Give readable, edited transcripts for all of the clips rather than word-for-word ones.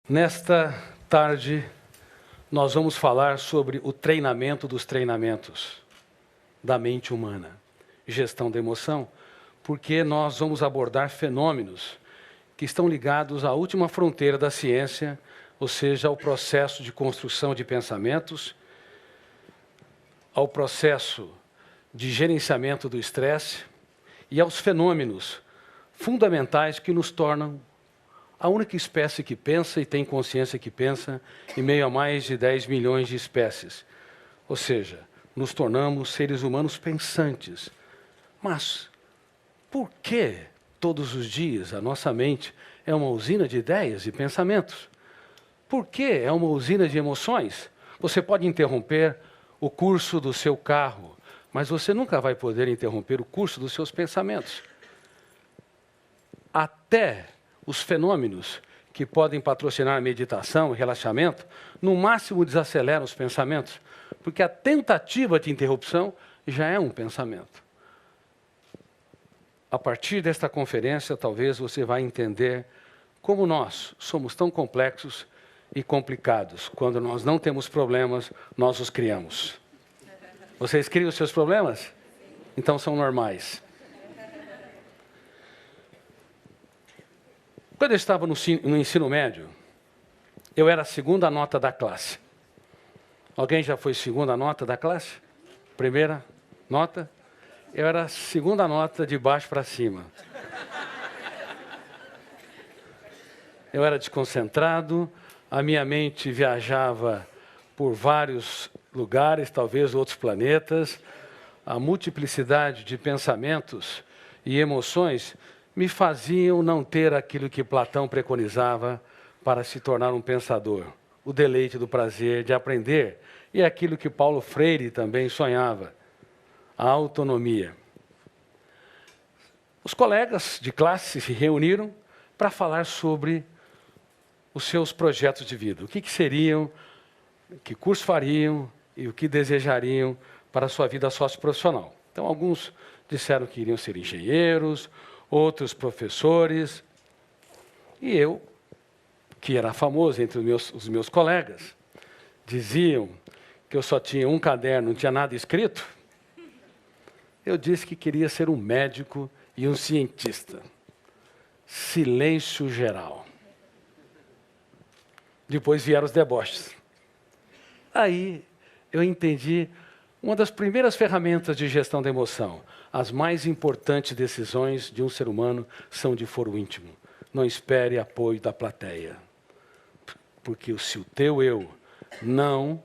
Nesta tarde, nós vamos falar sobre o treinamento dos treinamentos da mente humana, gestão da emoção, porque nós vamos abordar fenômenos que estão ligados à última fronteira da ciência, ou seja, ao processo de construção de pensamentos, ao processo de gerenciamento do estresse e aos fenômenos fundamentais que nos tornam a única espécie que pensa e tem consciência que pensa em meio a mais de 10 milhões de espécies. Ou seja, nos tornamos seres humanos pensantes. Mas por que todos os dias a nossa mente é uma usina de ideias e pensamentos? Por que é uma usina de emoções? Você pode interromper o curso do seu carro, mas você nunca vai poder interromper o curso dos seus pensamentos. Até os fenômenos que podem patrocinar a meditação e relaxamento, no máximo desaceleram os pensamentos, porque a tentativa de interrupção já é um pensamento. A partir desta conferência, talvez você vai entender como nós somos tão complexos e complicados. Quando nós não temos problemas, nós os criamos. Vocês criam os seus problemas? Então são normais. Quando eu estava no ensino médio, eu era a segunda nota da classe. Alguém já foi segunda nota da classe? Primeira nota? Eu era a segunda nota de baixo para cima. Eu era desconcentrado, a minha mente viajava por vários lugares, talvez outros planetas. A multiplicidade de pensamentos e emoções me faziam não ter aquilo que Platão preconizava para se tornar um pensador. O deleite do prazer de aprender. E aquilo que Paulo Freire também sonhava. A autonomia. Os colegas de classe se reuniram para falar sobre os seus projetos de vida. O que seriam, que curso fariam e o que desejariam para a sua vida socioprofissional. Então, alguns disseram que iriam ser engenheiros, outros professores, e eu, que era famoso entre os meus colegas, diziam que eu só tinha um caderno, não tinha nada escrito. Eu disse que queria ser um médico e um cientista. Silêncio geral. Depois vieram os deboches. Aí eu entendi uma das primeiras ferramentas de gestão da emoção. As mais importantes decisões de um ser humano são de foro íntimo. Não espere apoio da plateia. Porque se o teu eu não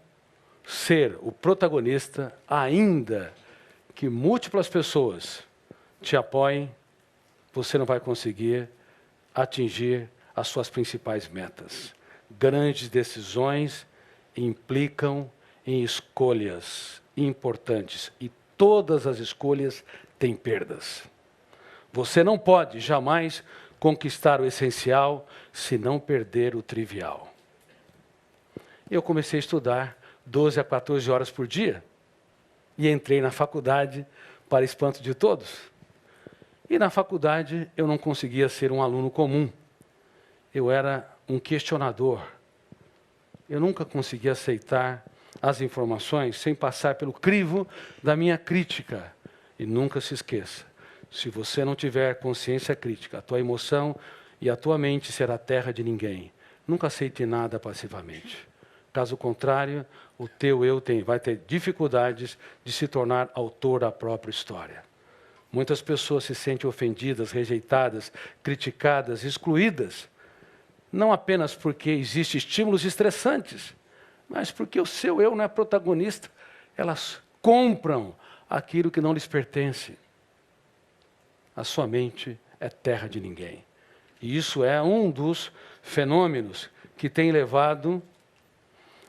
ser o protagonista, ainda que múltiplas pessoas te apoiem, você não vai conseguir atingir as suas principais metas. Grandes decisões implicam em escolhas importantes e todas as escolhas têm perdas. Você não pode jamais conquistar o essencial se não perder o trivial. Eu comecei a estudar 12 a 14 horas por dia e entrei na faculdade para espanto de todos. E na faculdade eu não conseguia ser um aluno comum. Eu era um questionador. Eu nunca conseguia aceitar as informações sem passar pelo crivo da minha crítica. E nunca se esqueça, se você não tiver consciência crítica, a tua emoção e a tua mente será terra de ninguém. Nunca aceite nada passivamente. Caso contrário, o teu eu vai ter dificuldades de se tornar autor da própria história. Muitas pessoas se sentem ofendidas, rejeitadas, criticadas, excluídas, não apenas porque existem estímulos estressantes, mas porque o seu eu não é protagonista. Elas compram aquilo que não lhes pertence. A sua mente é terra de ninguém. E isso é um dos fenômenos que tem levado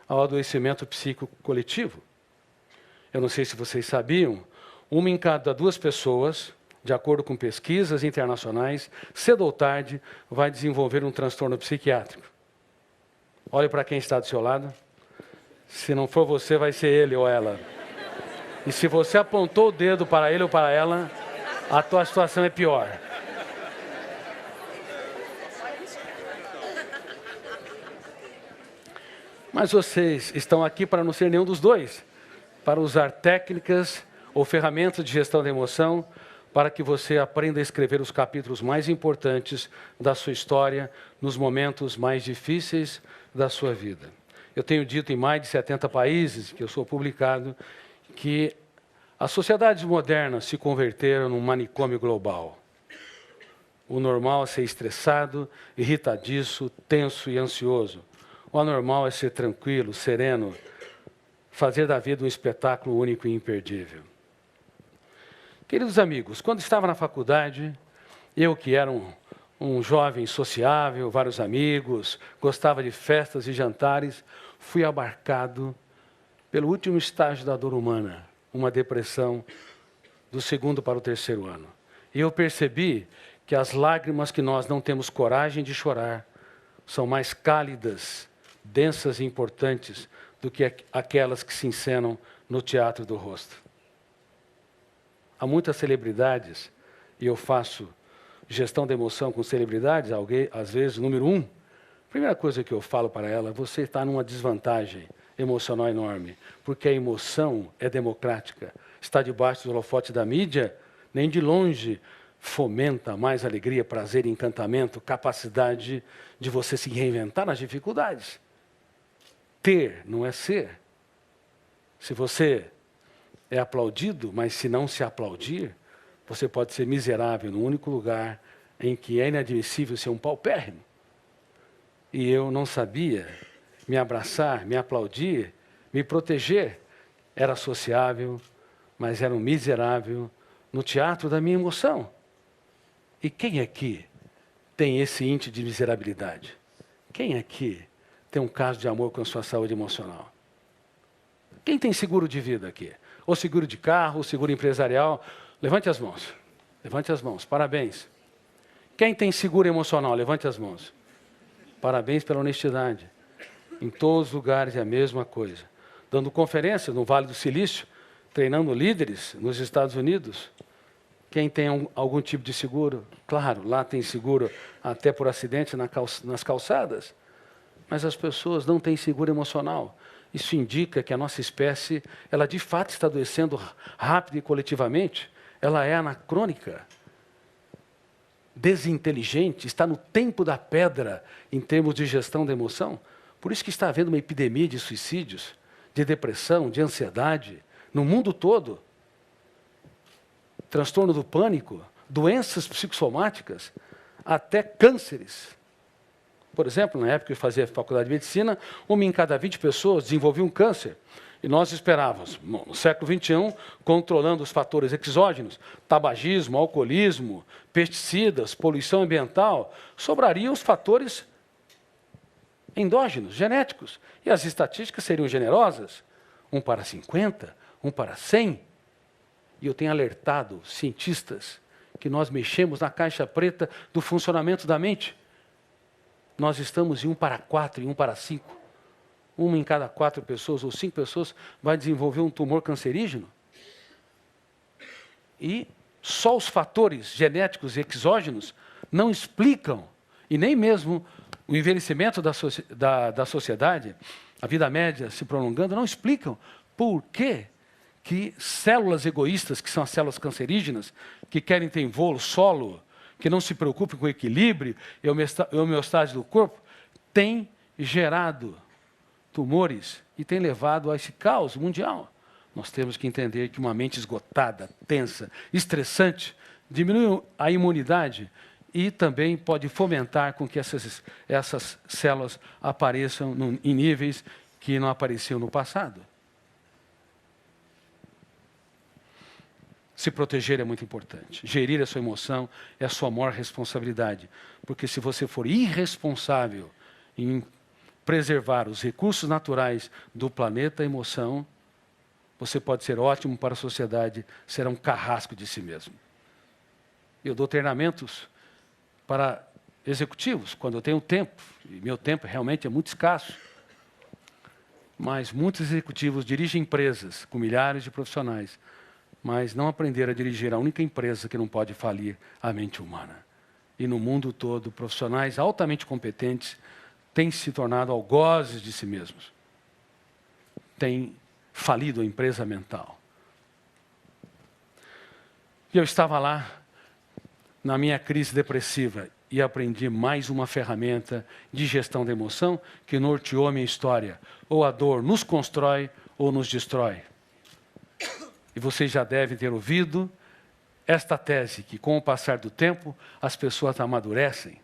ao adoecimento psíquico coletivo. Eu não sei se vocês sabiam, uma em cada 2 pessoas, de acordo com pesquisas internacionais, cedo ou tarde, vai desenvolver um transtorno psiquiátrico. Olhe para quem está do seu lado. Se não for você, vai ser ele ou ela. E se você apontou o dedo para ele ou para ela, a tua situação é pior. Mas vocês estão aqui para não ser nenhum dos dois, para usar técnicas ou ferramentas de gestão da emoção para que você aprenda a escrever os capítulos mais importantes da sua história nos momentos mais difíceis da sua vida. Eu tenho dito em mais de 70 países que eu sou publicado que as sociedades modernas se converteram num manicômio global. O normal é ser estressado, irritadiço, tenso e ansioso. O anormal é ser tranquilo, sereno, fazer da vida um espetáculo único e imperdível. Queridos amigos, quando estava na faculdade, eu que era um jovem sociável, vários amigos, gostava de festas e jantares, fui abarcado pelo último estágio da dor humana, uma depressão do 2º para o 3º ano. E eu percebi que as lágrimas que nós não temos coragem de chorar são mais cálidas, densas e importantes do que aquelas que se encenam no teatro do rosto. Há muitas celebridades, e eu faço gestão da emoção com celebridades, alguém, às vezes, número 1. A primeira coisa que eu falo para ela, você está numa desvantagem emocional enorme, porque a emoção é democrática, está debaixo do holofote da mídia, nem de longe fomenta mais alegria, prazer, encantamento, capacidade de você se reinventar nas dificuldades. Ter não é ser. Se você é aplaudido, mas se não se aplaudir, você pode ser miserável no único lugar em que é inadmissível ser um paupérrimo. E eu não sabia me abraçar, me aplaudir, me proteger. Era sociável, mas era um miserável no teatro da minha emoção. E quem aqui tem esse índice de miserabilidade? Quem aqui tem um caso de amor com a sua saúde emocional? Quem tem seguro de vida aqui? Ou seguro de carro, ou seguro empresarial? Levante as mãos. Levante as mãos. Parabéns. Quem tem seguro emocional? Levante as mãos. Parabéns pela honestidade. Em todos os lugares é a mesma coisa. Dando conferências no Vale do Silício, treinando líderes nos Estados Unidos. Quem tem algum tipo de seguro? Claro, lá tem seguro até por acidente nas calçadas. Mas as pessoas não têm seguro emocional. Isso indica que a nossa espécie, ela de fato está adoecendo rápido e coletivamente. Ela é anacrônica, desinteligente, está no tempo da pedra em termos de gestão da emoção. Por isso que está havendo uma epidemia de suicídios, de depressão, de ansiedade, no mundo todo. Transtorno do pânico, doenças psicossomáticas, até cânceres. Por exemplo, na época que eu fazia faculdade de medicina, 1 em cada 20 pessoas desenvolvia um câncer. E nós esperávamos, no século XXI, controlando os fatores exógenos, tabagismo, alcoolismo, pesticidas, poluição ambiental, sobrariam os fatores endógenos, genéticos. E as estatísticas seriam generosas, 1 para 50, 1 para 100. E eu tenho alertado cientistas que nós mexemos na caixa preta do funcionamento da mente. Nós estamos em 1 para 4 e 1 para 5. 1 em cada 4 pessoas ou 5 pessoas vai desenvolver um tumor cancerígeno. E só os fatores genéticos e exógenos não explicam, e nem mesmo o envelhecimento da sociedade, a vida média se prolongando, não explicam por que células egoístas, que são as células cancerígenas, que querem ter voo solo, que não se preocupem com o equilíbrio e a homeostase do corpo, têm gerado tumores e têm levado a esse caos mundial. Nós temos que entender que uma mente esgotada, tensa, estressante, diminui a imunidade e também pode fomentar com que essas células apareçam em níveis que não apareciam no passado. Se proteger é muito importante. Gerir a sua emoção é a sua maior responsabilidade. Porque se você for irresponsável em preservar os recursos naturais do planeta emoção, você pode ser ótimo para a sociedade, será um carrasco de si mesmo. Eu dou treinamentos para executivos, quando eu tenho tempo, e meu tempo realmente é muito escasso. Mas muitos executivos dirigem empresas com milhares de profissionais, mas não aprenderam a dirigir a única empresa que não pode falir a mente humana. E no mundo todo, profissionais altamente competentes têm se tornado algozes de si mesmos. tem falido a empresa mental. E eu estava lá, na minha crise depressiva, e aprendi mais uma ferramenta de gestão da emoção que norteou a minha história. Ou a dor nos constrói ou nos destrói. E vocês já devem ter ouvido esta tese, que com o passar do tempo, as pessoas amadurecem.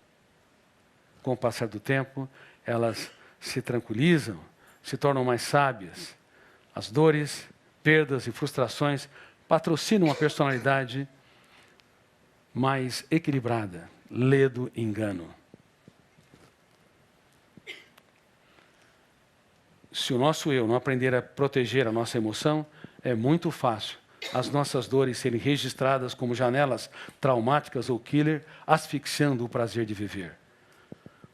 Com o passar do tempo, elas se tranquilizam, se tornam mais sábias. As dores, perdas e frustrações patrocinam uma personalidade mais equilibrada. Lê do engano. Se o nosso eu não aprender a proteger a nossa emoção, é muito fácil as nossas dores serem registradas como janelas traumáticas ou killer, asfixiando o prazer de viver.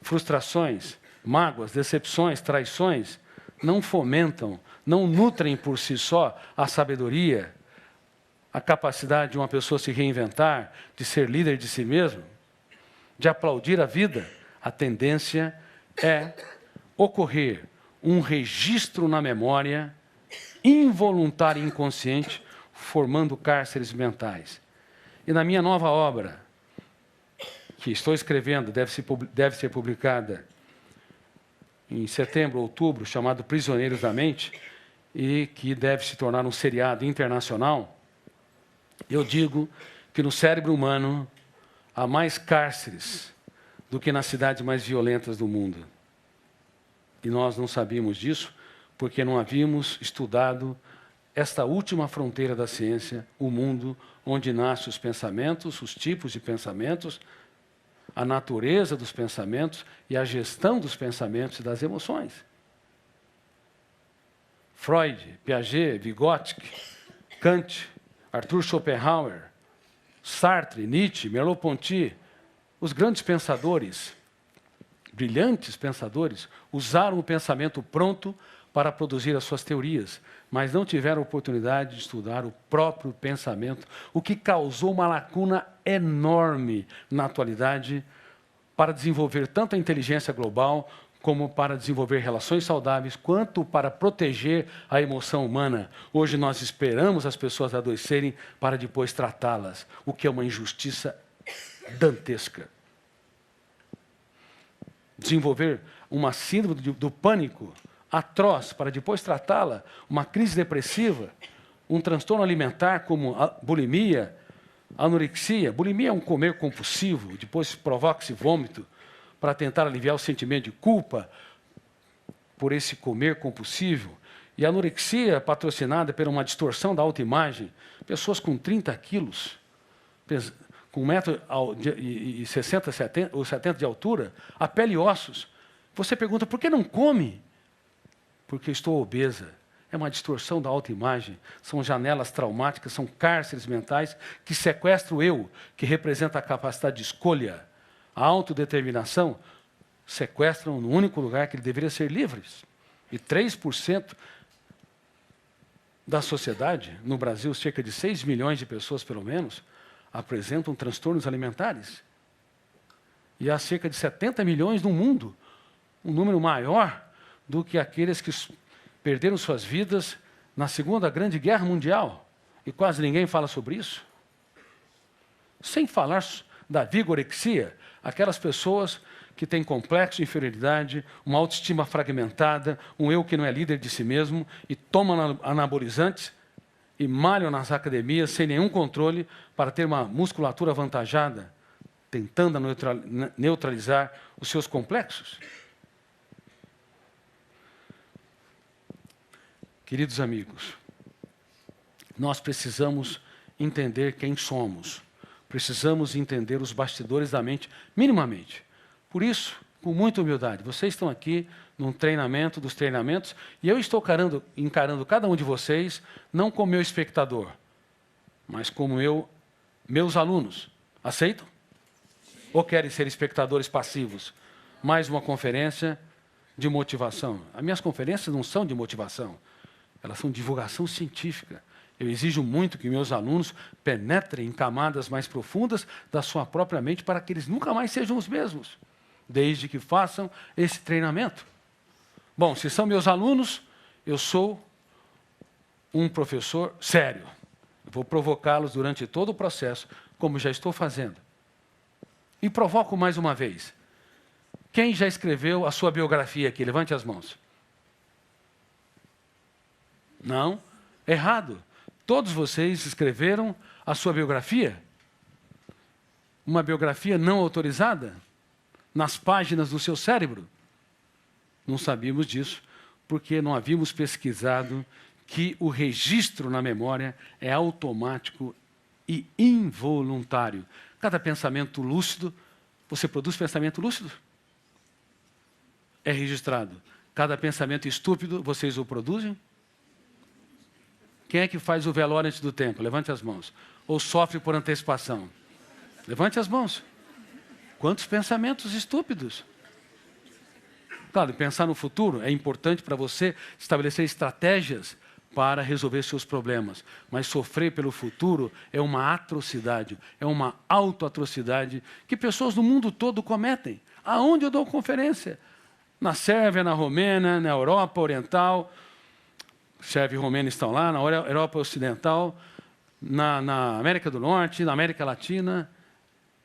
Frustrações, mágoas, decepções, traições não fomentam, não nutrem por si só a sabedoria, a capacidade de uma pessoa se reinventar, de ser líder de si mesmo, de aplaudir a vida. A tendência é ocorrer um registro na memória, involuntário e inconsciente, formando cárceres mentais. E na minha nova obra, que estou escrevendo, deve ser publicada em setembro, outubro, chamado Prisioneiros da Mente, e que deve se tornar um seriado internacional, eu digo que no cérebro humano há mais cárceres do que nas cidades mais violentas do mundo. E nós não sabíamos disso porque não havíamos estudado esta última fronteira da ciência, o mundo onde nascem os pensamentos, os tipos de pensamentos, a natureza dos pensamentos e a gestão dos pensamentos e das emoções. Freud, Piaget, Vygotsky, Kant, Arthur Schopenhauer, Sartre, Nietzsche, Merleau-Ponty, os grandes pensadores, brilhantes pensadores, usaram o pensamento pronto para produzir as suas teorias, mas não tiveram oportunidade de estudar o próprio pensamento, o que causou uma lacuna enorme na atualidade para desenvolver tanto a inteligência global como para desenvolver relações saudáveis, quanto para proteger a emoção humana. Hoje nós esperamos as pessoas adoecerem para depois tratá-las, o que é uma injustiça dantesca. Desenvolver uma síndrome do pânico atroz para depois tratá-la, uma crise depressiva, um transtorno alimentar como a bulimia, anorexia. Bulimia é um comer compulsivo, depois provoca-se vômito para tentar aliviar o sentimento de culpa por esse comer compulsivo. E a anorexia, patrocinada por uma distorção da autoimagem, pessoas com 30 quilos, com 1,60 m ou 70 de altura, a pele e ossos. Você pergunta, por que não come? Porque estou obesa. É uma distorção da autoimagem, são janelas traumáticas, são cárceres mentais que sequestram o eu, que representa a capacidade de escolha, a autodeterminação, sequestram no único lugar que ele deveria ser livre. E 3% da sociedade, no Brasil, cerca de 6 milhões de pessoas, pelo menos, apresentam transtornos alimentares. E há cerca de 70 milhões no mundo, um número maior do que aqueles que perderam suas vidas na Segunda Grande Guerra Mundial. E quase ninguém fala sobre isso. Sem falar da vigorexia, aquelas pessoas que têm complexo de inferioridade, uma autoestima fragmentada, um eu que não é líder de si mesmo, e tomam anabolizantes e malham nas academias sem nenhum controle para ter uma musculatura avantajada, tentando neutralizar os seus complexos. Queridos amigos, nós precisamos entender quem somos. Precisamos entender os bastidores da mente, minimamente. Por isso, com muita humildade, vocês estão aqui num treinamento dos treinamentos, e eu estou encarando cada um de vocês, não como meu espectador, mas como meus alunos. Aceitam? Ou querem ser espectadores passivos? Mais uma conferência de motivação. As minhas conferências não são de motivação, elas são de divulgação científica. Eu exijo muito que meus alunos penetrem em camadas mais profundas da sua própria mente para que eles nunca mais sejam os mesmos, desde que façam esse treinamento. Bom, se são meus alunos, eu sou um professor sério. Eu vou provocá-los durante todo o processo, como já estou fazendo. E provoco mais uma vez. Quem já escreveu a sua biografia aqui? Levante as mãos. Não? Errado. Todos vocês escreveram a sua biografia? Uma biografia não autorizada? Nas páginas do seu cérebro? Não sabíamos disso, porque não havíamos pesquisado que o registro na memória é automático e involuntário. Cada pensamento lúcido, você produz pensamento lúcido? É registrado. Cada pensamento estúpido, vocês o produzem? Quem é que faz o velório antes do tempo? Levante as mãos. Ou sofre por antecipação? Levante as mãos. Quantos pensamentos estúpidos? Claro, pensar no futuro é importante para você estabelecer estratégias para resolver seus problemas. Mas sofrer pelo futuro é uma atrocidade, é uma autoatrocidade que pessoas do mundo todo cometem. Aonde eu dou conferência? Na Sérvia, na Romênia, na Europa Oriental. Sérvia e Romênia estão lá, na Europa Ocidental, na América do Norte, na América Latina.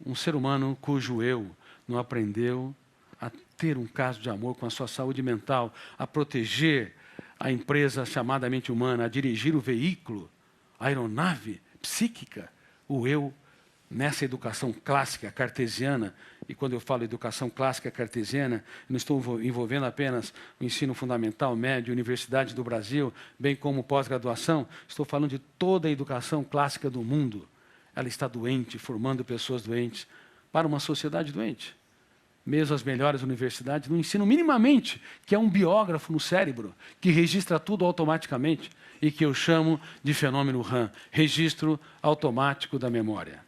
Um ser humano cujo eu não aprendeu a ter um caso de amor com a sua saúde mental, a proteger a empresa chamada mente humana, a dirigir o veículo, a aeronave psíquica, o eu, nessa educação clássica cartesiana. E quando eu falo educação clássica cartesiana, não estou envolvendo apenas o ensino fundamental, médio, universidade do Brasil, bem como pós-graduação, estou falando de toda a educação clássica do mundo. Ela está doente, formando pessoas doentes para uma sociedade doente. Mesmo as melhores universidades não ensinam minimamente que é um biógrafo no cérebro, que registra tudo automaticamente e que eu chamo de fenômeno RAM, registro automático da memória.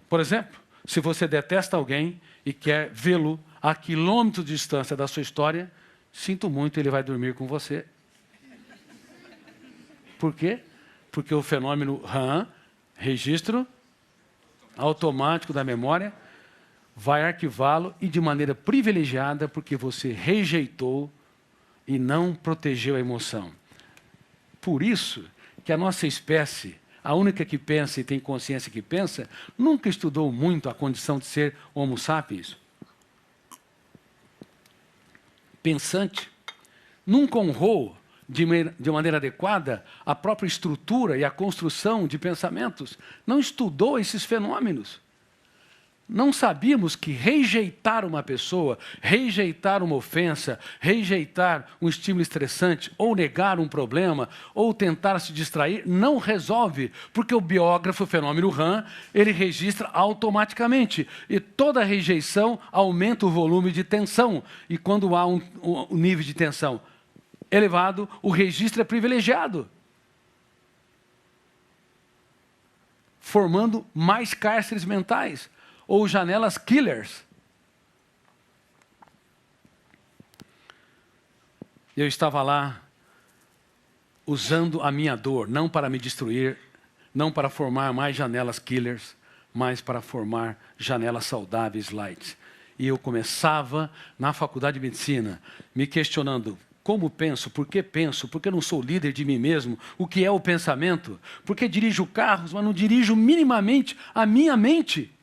Por exemplo, se você detesta alguém e quer vê-lo a quilômetros de distância da sua história, sinto muito, ele vai dormir com você. Por quê? Porque o fenômeno RAM, registro automático da memória, vai arquivá-lo e de maneira privilegiada, porque você rejeitou e não protegeu a emoção. Por isso que a nossa espécie, a única que pensa e tem consciência que pensa, nunca estudou muito a condição de ser Homo sapiens. Pensante. Nunca honrou de maneira adequada a própria estrutura e a construção de pensamentos. Não estudou esses fenômenos. Não sabíamos que rejeitar uma pessoa, rejeitar uma ofensa, rejeitar um estímulo estressante, ou negar um problema, ou tentar se distrair, não resolve, porque o biógrafo, o fenômeno RAM, ele registra automaticamente. E toda rejeição aumenta o volume de tensão. E quando há um nível de tensão elevado, o registro é privilegiado, formando mais cárceres mentais, ou janelas killers. Eu estava lá usando a minha dor, não para me destruir, não para formar mais janelas killers, mas para formar janelas saudáveis, light. E eu começava na faculdade de medicina, me questionando: como penso? Por que não sou líder de mim mesmo? O que é o pensamento? Por que dirijo carros, mas não dirijo minimamente a minha mente?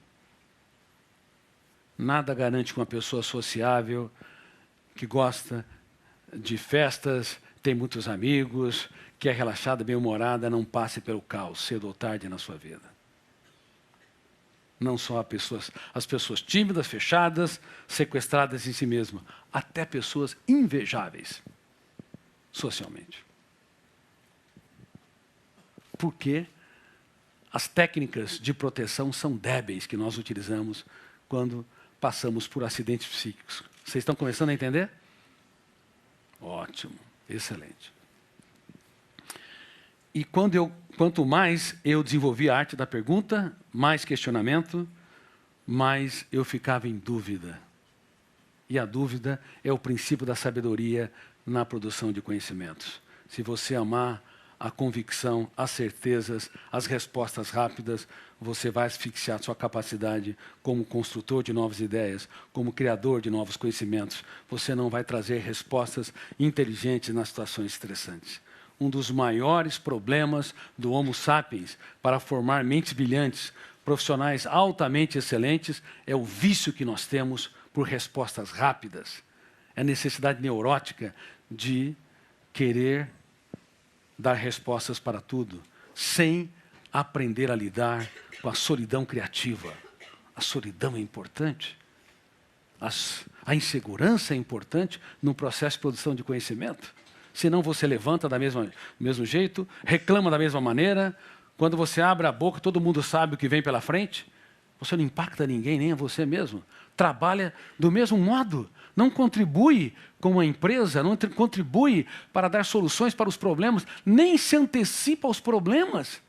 Nada garante que uma pessoa sociável, que gosta de festas, tem muitos amigos, que é relaxada, bem-humorada, não passe pelo caos, cedo ou tarde na sua vida. Não só as pessoas tímidas, fechadas, sequestradas em si mesmas, até pessoas invejáveis socialmente. Porque as técnicas de proteção são débeis que nós utilizamos quando passamos por acidentes psíquicos. Vocês estão começando a entender? Ótimo, excelente. E quanto mais eu desenvolvi a arte da pergunta, mais questionamento, mais eu ficava em dúvida. E a dúvida é o princípio da sabedoria na produção de conhecimentos. Se você amar a convicção, as certezas, as respostas rápidas, você vai asfixiar sua capacidade como construtor de novas ideias, como criador de novos conhecimentos. Você não vai trazer respostas inteligentes nas situações estressantes. Um dos maiores problemas do Homo sapiens para formar mentes brilhantes, profissionais altamente excelentes, é o vício que nós temos por respostas rápidas. É a necessidade neurótica de querer dar respostas para tudo, sem aprender a lidar com a solidão criativa. A solidão é importante. A insegurança é importante no processo de produção de conhecimento. Senão você levanta do mesmo jeito, reclama da mesma maneira. Quando você abre a boca, todo mundo sabe o que vem pela frente. Você não impacta ninguém, nem a você mesmo. Trabalha do mesmo modo. Não contribui como uma empresa, não contribui para dar soluções para os problemas, nem se antecipa aos problemas.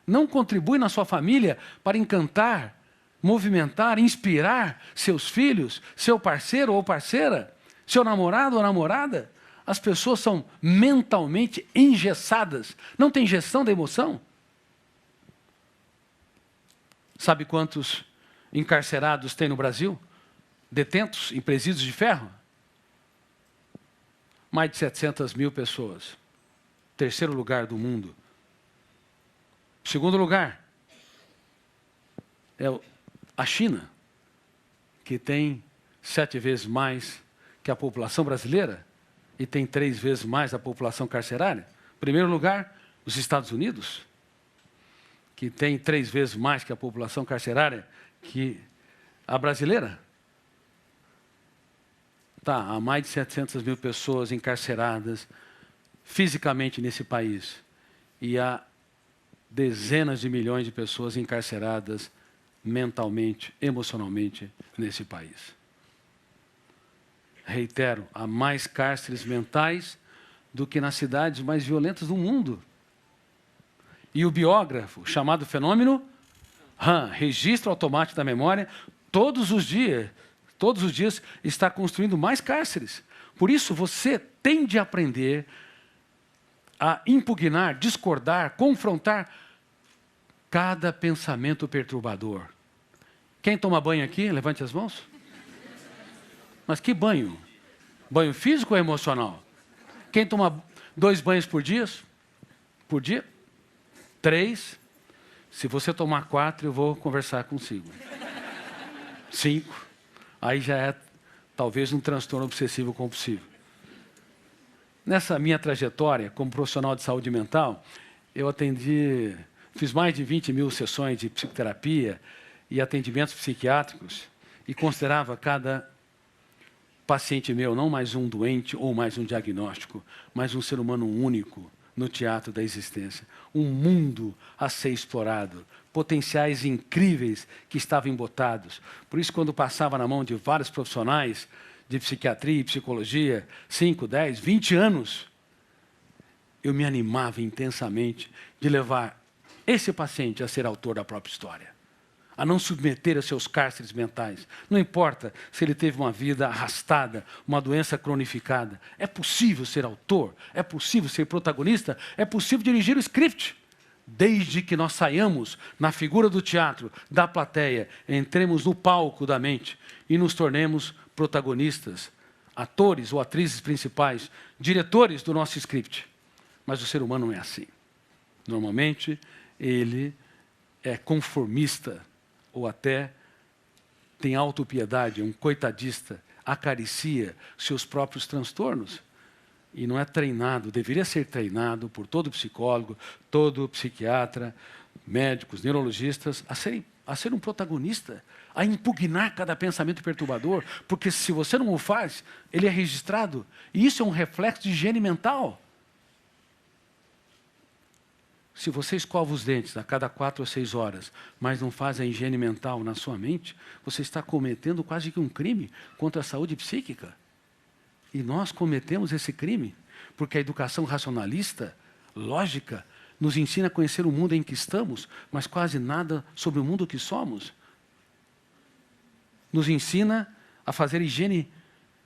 Não contribui na sua família para encantar, movimentar, inspirar seus filhos, seu parceiro ou parceira, seu namorado ou namorada. As pessoas são mentalmente engessadas. Não tem gestão da emoção. Sabe quantos encarcerados tem no Brasil? Detentos em presídios de ferro? Mais de 700 mil pessoas. Terceiro lugar do mundo. Segundo lugar é a China, que tem 7 vezes mais que a população brasileira e tem 3 vezes mais a população carcerária. Primeiro lugar, os Estados Unidos, que tem 3 vezes mais que a população carcerária que a brasileira. Há mais de 700 mil pessoas encarceradas fisicamente nesse país. E há dezenas de milhões de pessoas encarceradas mentalmente, emocionalmente nesse país. Reitero, há mais cárceres mentais do que nas cidades mais violentas do mundo. E o biógrafo, chamado fenômeno RAM, registro automático da memória, todos os dias está construindo mais cárceres. Por isso, você tem de aprender a impugnar, discordar, confrontar cada pensamento perturbador. Quem toma banho aqui, levante as mãos. Mas que banho? Banho físico ou emocional? Quem toma 2 banhos por dia? 3. Se você tomar 4, eu vou conversar consigo. 5. Aí já é talvez um transtorno obsessivo compulsivo. Nessa minha trajetória como profissional de saúde mental, eu fiz mais de 20 mil sessões de psicoterapia e atendimentos psiquiátricos e considerava cada paciente meu não mais um doente ou mais um diagnóstico, mas um ser humano único no teatro da existência. Um mundo a ser explorado, potenciais incríveis que estavam embotados. Por isso, quando passava na mão de vários profissionais de psiquiatria e psicologia, 5, 10, 20 anos, eu me animava intensamente de levar esse paciente a ser autor da própria história, a não submeter a seus cárceres mentais. Não importa se ele teve uma vida arrastada, uma doença cronificada. É possível ser autor, é possível ser protagonista, é possível dirigir o script. Desde que nós saiamos na figura do teatro, da plateia, entremos no palco da mente e nos tornemos protagonistas, atores ou atrizes principais, diretores do nosso script. Mas o ser humano não é assim. Normalmente, ele é conformista, ou até tem autopiedade, um coitadista, acaricia seus próprios transtornos. E não é treinado, deveria ser treinado por todo psicólogo, todo psiquiatra, médicos, neurologistas, a ser um protagonista, a impugnar cada pensamento perturbador, porque se você não o faz, ele é registrado. E isso é um reflexo de higiene mental. Se você escova os dentes a cada 4 ou 6 horas, mas não faz a higiene mental na sua mente, você está cometendo quase que um crime contra a saúde psíquica. E nós cometemos esse crime, porque a educação racionalista, lógica, nos ensina a conhecer o mundo em que estamos, mas quase nada sobre o mundo que somos. Nos ensina a fazer higiene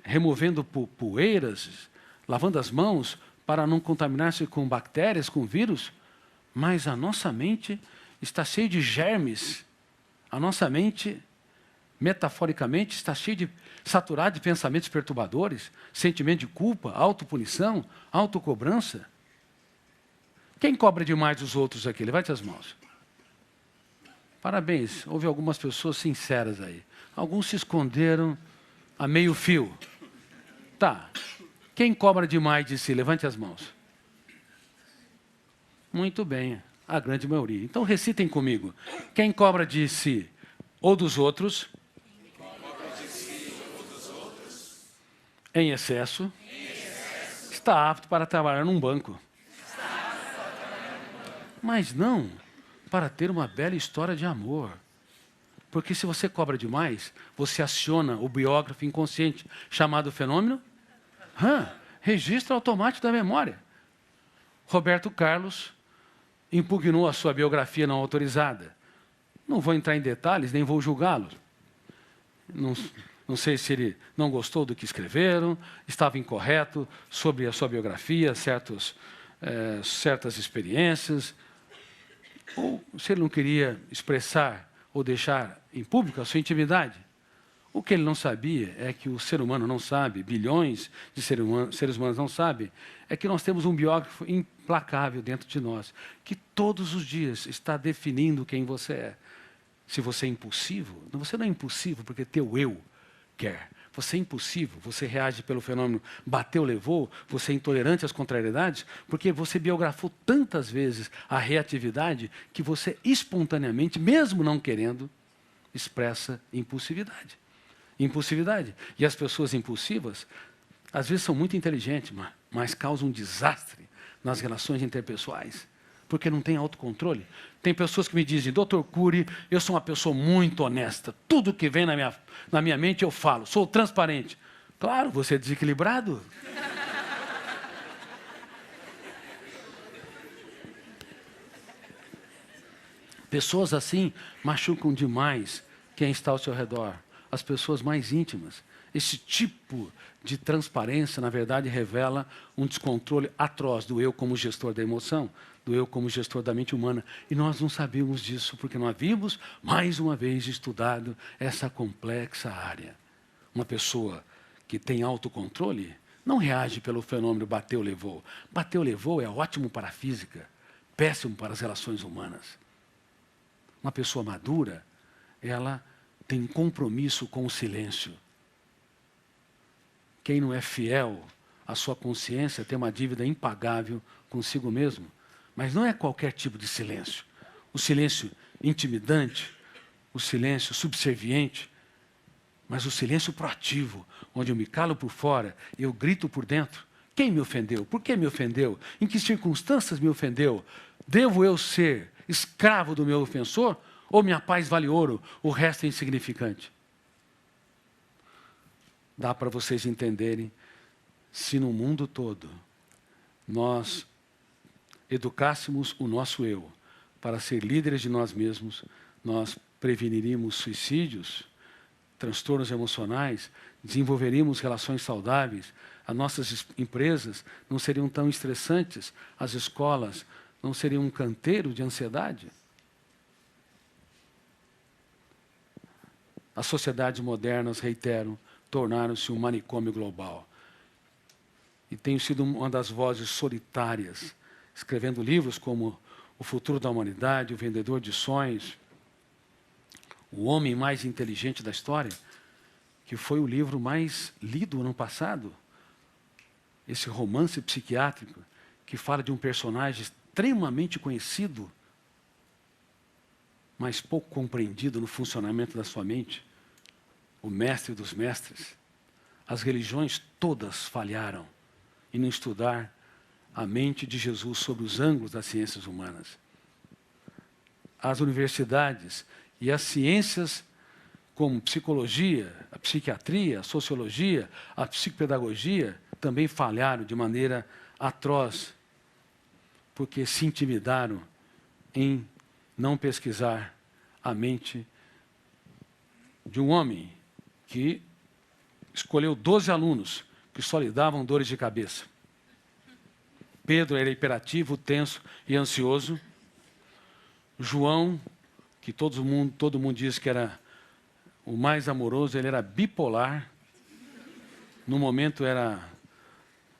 removendo poeiras, lavando as mãos, para não contaminar-se com bactérias, com vírus, mas a nossa mente está cheia de germes. A nossa mente, metaforicamente, está saturada de pensamentos perturbadores, sentimento de culpa, autopunição, autocobrança. Quem cobra demais os outros aqui? Levante as mãos. Parabéns, houve algumas pessoas sinceras aí. Alguns se esconderam a meio fio. Tá. Quem cobra demais de si? Levante as mãos. Muito bem, a grande maioria. Então recitem comigo. Quem cobra de si ou dos outros, em excesso, está apto para trabalhar num banco. Mas não para ter uma bela história de amor. Porque se você cobra demais, você aciona o biógrafo inconsciente, chamado fenômeno registro automático da memória. Roberto Carlos impugnou a sua biografia não autorizada. Não vou entrar em detalhes, nem vou julgá-lo. Não sei se ele não gostou do que escreveram, estava incorreto sobre a sua biografia, certas experiências, ou se ele não queria expressar ou deixar em público a sua intimidade. O que ele não sabia é que o ser humano não sabe, bilhões de seres humanos não sabem, é que nós temos um biógrafo implacável dentro de nós, que todos os dias está definindo quem você é. Se você é impulsivo, você não é impulsivo porque teu eu quer. Você é impulsivo, você reage pelo fenômeno bateu, levou, você é intolerante às contrariedades, porque você biografou tantas vezes a reatividade que você espontaneamente, mesmo não querendo, expressa impulsividade. Impulsividade. E as pessoas impulsivas, às vezes são muito inteligentes, mas causam um desastre nas relações interpessoais, porque não tem autocontrole. Tem pessoas que me dizem, Dr. Cury, eu sou uma pessoa muito honesta, tudo que vem na minha mente eu falo, sou transparente. Claro, você é desequilibrado. Pessoas assim machucam demais quem está ao seu redor, as pessoas mais íntimas. Esse tipo de transparência, na verdade, revela um descontrole atroz do eu como gestor da emoção, do eu como gestor da mente humana. E nós não sabíamos disso, porque não havíamos, mais uma vez, estudado essa complexa área. Uma pessoa que tem autocontrole não reage pelo fenômeno bateu, levou. Bateu, levou é ótimo para a física, péssimo para as relações humanas. Uma pessoa madura, ela tem compromisso com o silêncio. Quem não é fiel à sua consciência tem uma dívida impagável consigo mesmo. Mas não é qualquer tipo de silêncio. O silêncio intimidante, o silêncio subserviente, mas o silêncio proativo, onde eu me calo por fora e eu grito por dentro. Quem me ofendeu? Por que me ofendeu? Em que circunstâncias me ofendeu? Devo eu ser escravo do meu ofensor? Ou minha paz vale ouro, o resto é insignificante? Dá para vocês entenderem, se no mundo todo nós educássemos o nosso eu para ser líderes de nós mesmos, nós preveniríamos suicídios, transtornos emocionais, desenvolveríamos relações saudáveis, as nossas empresas não seriam tão estressantes, as escolas não seriam um canteiro de ansiedade. As sociedades modernas, reitero, tornaram-se um manicômio global. E tenho sido uma das vozes solitárias, escrevendo livros como O Futuro da Humanidade, O Vendedor de Sonhos, O Homem Mais Inteligente da História, que foi o livro mais lido ano passado. Esse romance psiquiátrico que fala de um personagem extremamente conhecido, mas pouco compreendido no funcionamento da sua mente, o mestre dos mestres. As religiões todas falharam em não estudar a mente de Jesus sobre os ângulos das ciências humanas. As universidades e as ciências como psicologia, a psiquiatria, a sociologia, a psicopedagogia, também falharam de maneira atroz, porque se intimidaram em não pesquisar a mente de um homem que escolheu 12 alunos que só lhe davam dores de cabeça. Pedro era hiperativo, tenso e ansioso. João, que todo mundo diz que era o mais amoroso, ele era bipolar. No momento era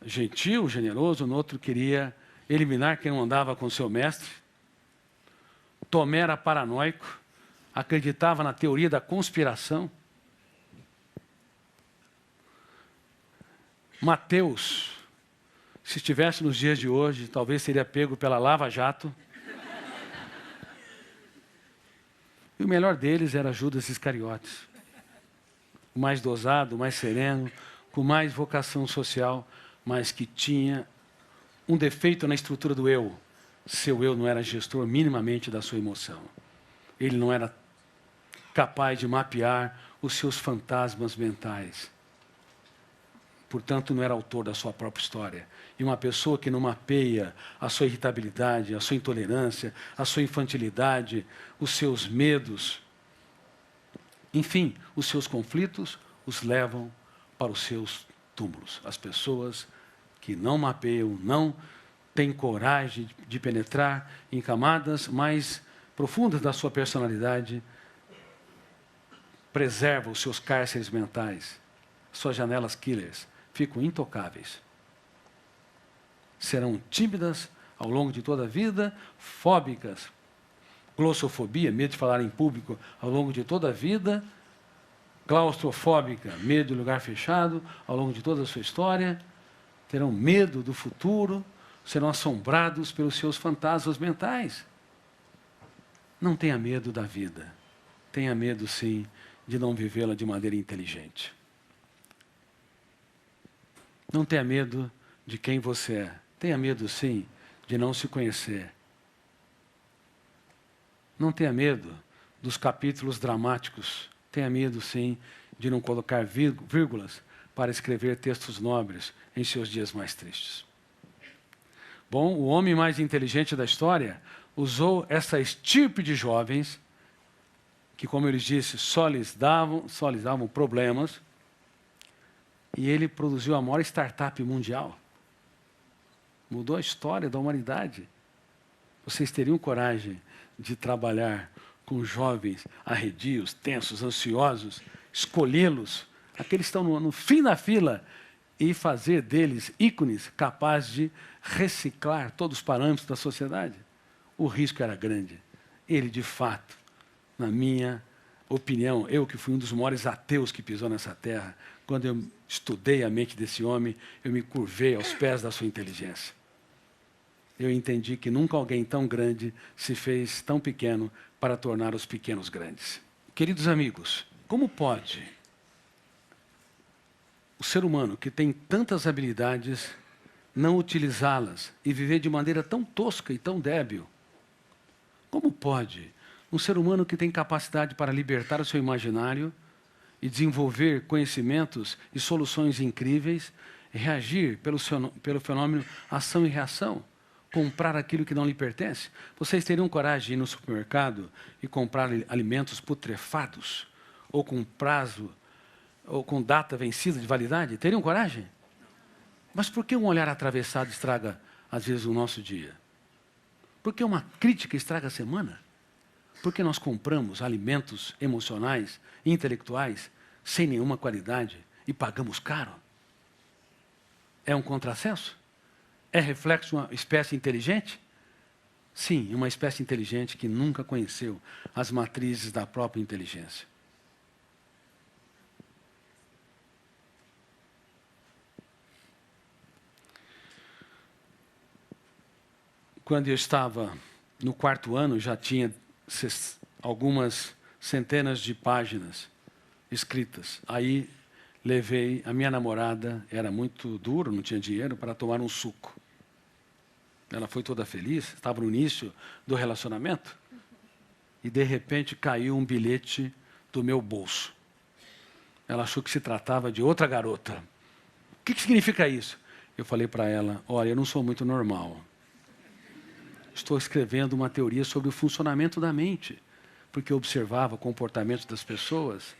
gentil, generoso, no outro queria eliminar quem não andava com seu mestre. Tomé era paranoico, acreditava na teoria da conspiração. Mateus, se estivesse nos dias de hoje, talvez seria pego pela Lava Jato. E o melhor deles era Judas Iscariotes. O mais dosado, o mais sereno, com mais vocação social, mas que tinha um defeito na estrutura do eu. Seu eu não era gestor minimamente da sua emoção. Ele não era capaz de mapear os seus fantasmas mentais. Portanto, não era autor da sua própria história. E uma pessoa que não mapeia a sua irritabilidade, a sua intolerância, a sua infantilidade, os seus medos, enfim, os seus conflitos, os levam para os seus túmulos. As pessoas que não mapeiam, não têm coragem de penetrar em camadas mais profundas da sua personalidade, preservam os seus cárceres mentais, suas janelas killers, ficam intocáveis. Serão tímidas ao longo de toda a vida, fóbicas, glossofobia, medo de falar em público ao longo de toda a vida, claustrofóbica, medo de lugar fechado ao longo de toda a sua história, terão medo do futuro, serão assombrados pelos seus fantasmas mentais. Não tenha medo da vida. Tenha medo, sim, de não vivê-la de maneira inteligente. Não tenha medo de quem você é. Tenha medo, sim, de não se conhecer. Não tenha medo dos capítulos dramáticos. Tenha medo, sim, de não colocar vírgulas para escrever textos nobres em seus dias mais tristes. Bom, o homem mais inteligente da história usou essa estirpe de jovens que, como eu lhes disse, só lhes davam problemas, e ele produziu a maior startup mundial. Mudou a história da humanidade. Vocês teriam coragem de trabalhar com jovens arredios, tensos, ansiosos, escolhê-los, aqueles que estão no fim da fila, e fazer deles ícones capazes de reciclar todos os parâmetros da sociedade? O risco era grande. Ele, de fato, na minha opinião, eu que fui um dos maiores ateus que pisou nessa terra, quando eu estudei a mente desse homem, eu me curvei aos pés da sua inteligência. Eu entendi que nunca alguém tão grande se fez tão pequeno para tornar os pequenos grandes. Queridos amigos, como pode o ser humano que tem tantas habilidades não utilizá-las e viver de maneira tão tosca e tão débil? Como pode um ser humano que tem capacidade para libertar o seu imaginário e desenvolver conhecimentos e soluções incríveis, reagir pelo fenômeno ação e reação, comprar aquilo que não lhe pertence? Vocês teriam coragem de ir no supermercado e comprar alimentos putrefados, ou com prazo, ou com data vencida de validade? Teriam coragem? Mas por que um olhar atravessado estraga, às vezes, o nosso dia? Por que uma crítica estraga a semana? Por que nós compramos alimentos emocionais, intelectuais, sem nenhuma qualidade e pagamos caro? É um contrassenso? É reflexo de uma espécie inteligente? Sim, uma espécie inteligente que nunca conheceu as matrizes da própria inteligência. Quando eu estava no 4º ano, já tinha algumas centenas de páginas escritas. Aí levei a minha namorada, era muito duro, não tinha dinheiro, para tomar um suco. Ela foi toda feliz, estava no início do relacionamento, e de repente caiu um bilhete do meu bolso. Ela achou que se tratava de outra garota. O que significa isso? Eu falei para ela: olha, eu não sou muito normal. Estou escrevendo uma teoria sobre o funcionamento da mente, porque eu observava o comportamento das pessoas,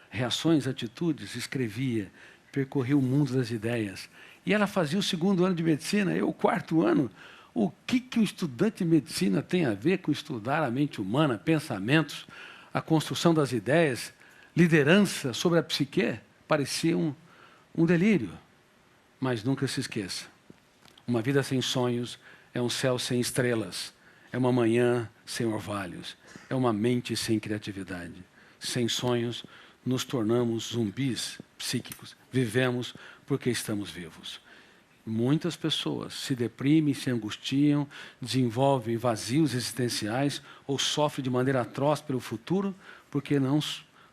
reações, atitudes, escrevia percorri o mundo das ideias. E ela fazia o 2º ano de medicina, eu o 4º ano. O que o estudante de medicina tem a ver com estudar a mente humana, pensamentos, a construção das ideias, liderança sobre a psique? Parecia um delírio. Mas nunca se esqueça, uma vida sem sonhos é um céu sem estrelas, é uma manhã sem orvalhos, é uma mente sem criatividade. Sem sonhos, nos tornamos zumbis psíquicos. Vivemos porque estamos vivos. Muitas pessoas se deprimem, se angustiam, desenvolvem vazios existenciais ou sofrem de maneira atroz pelo futuro porque não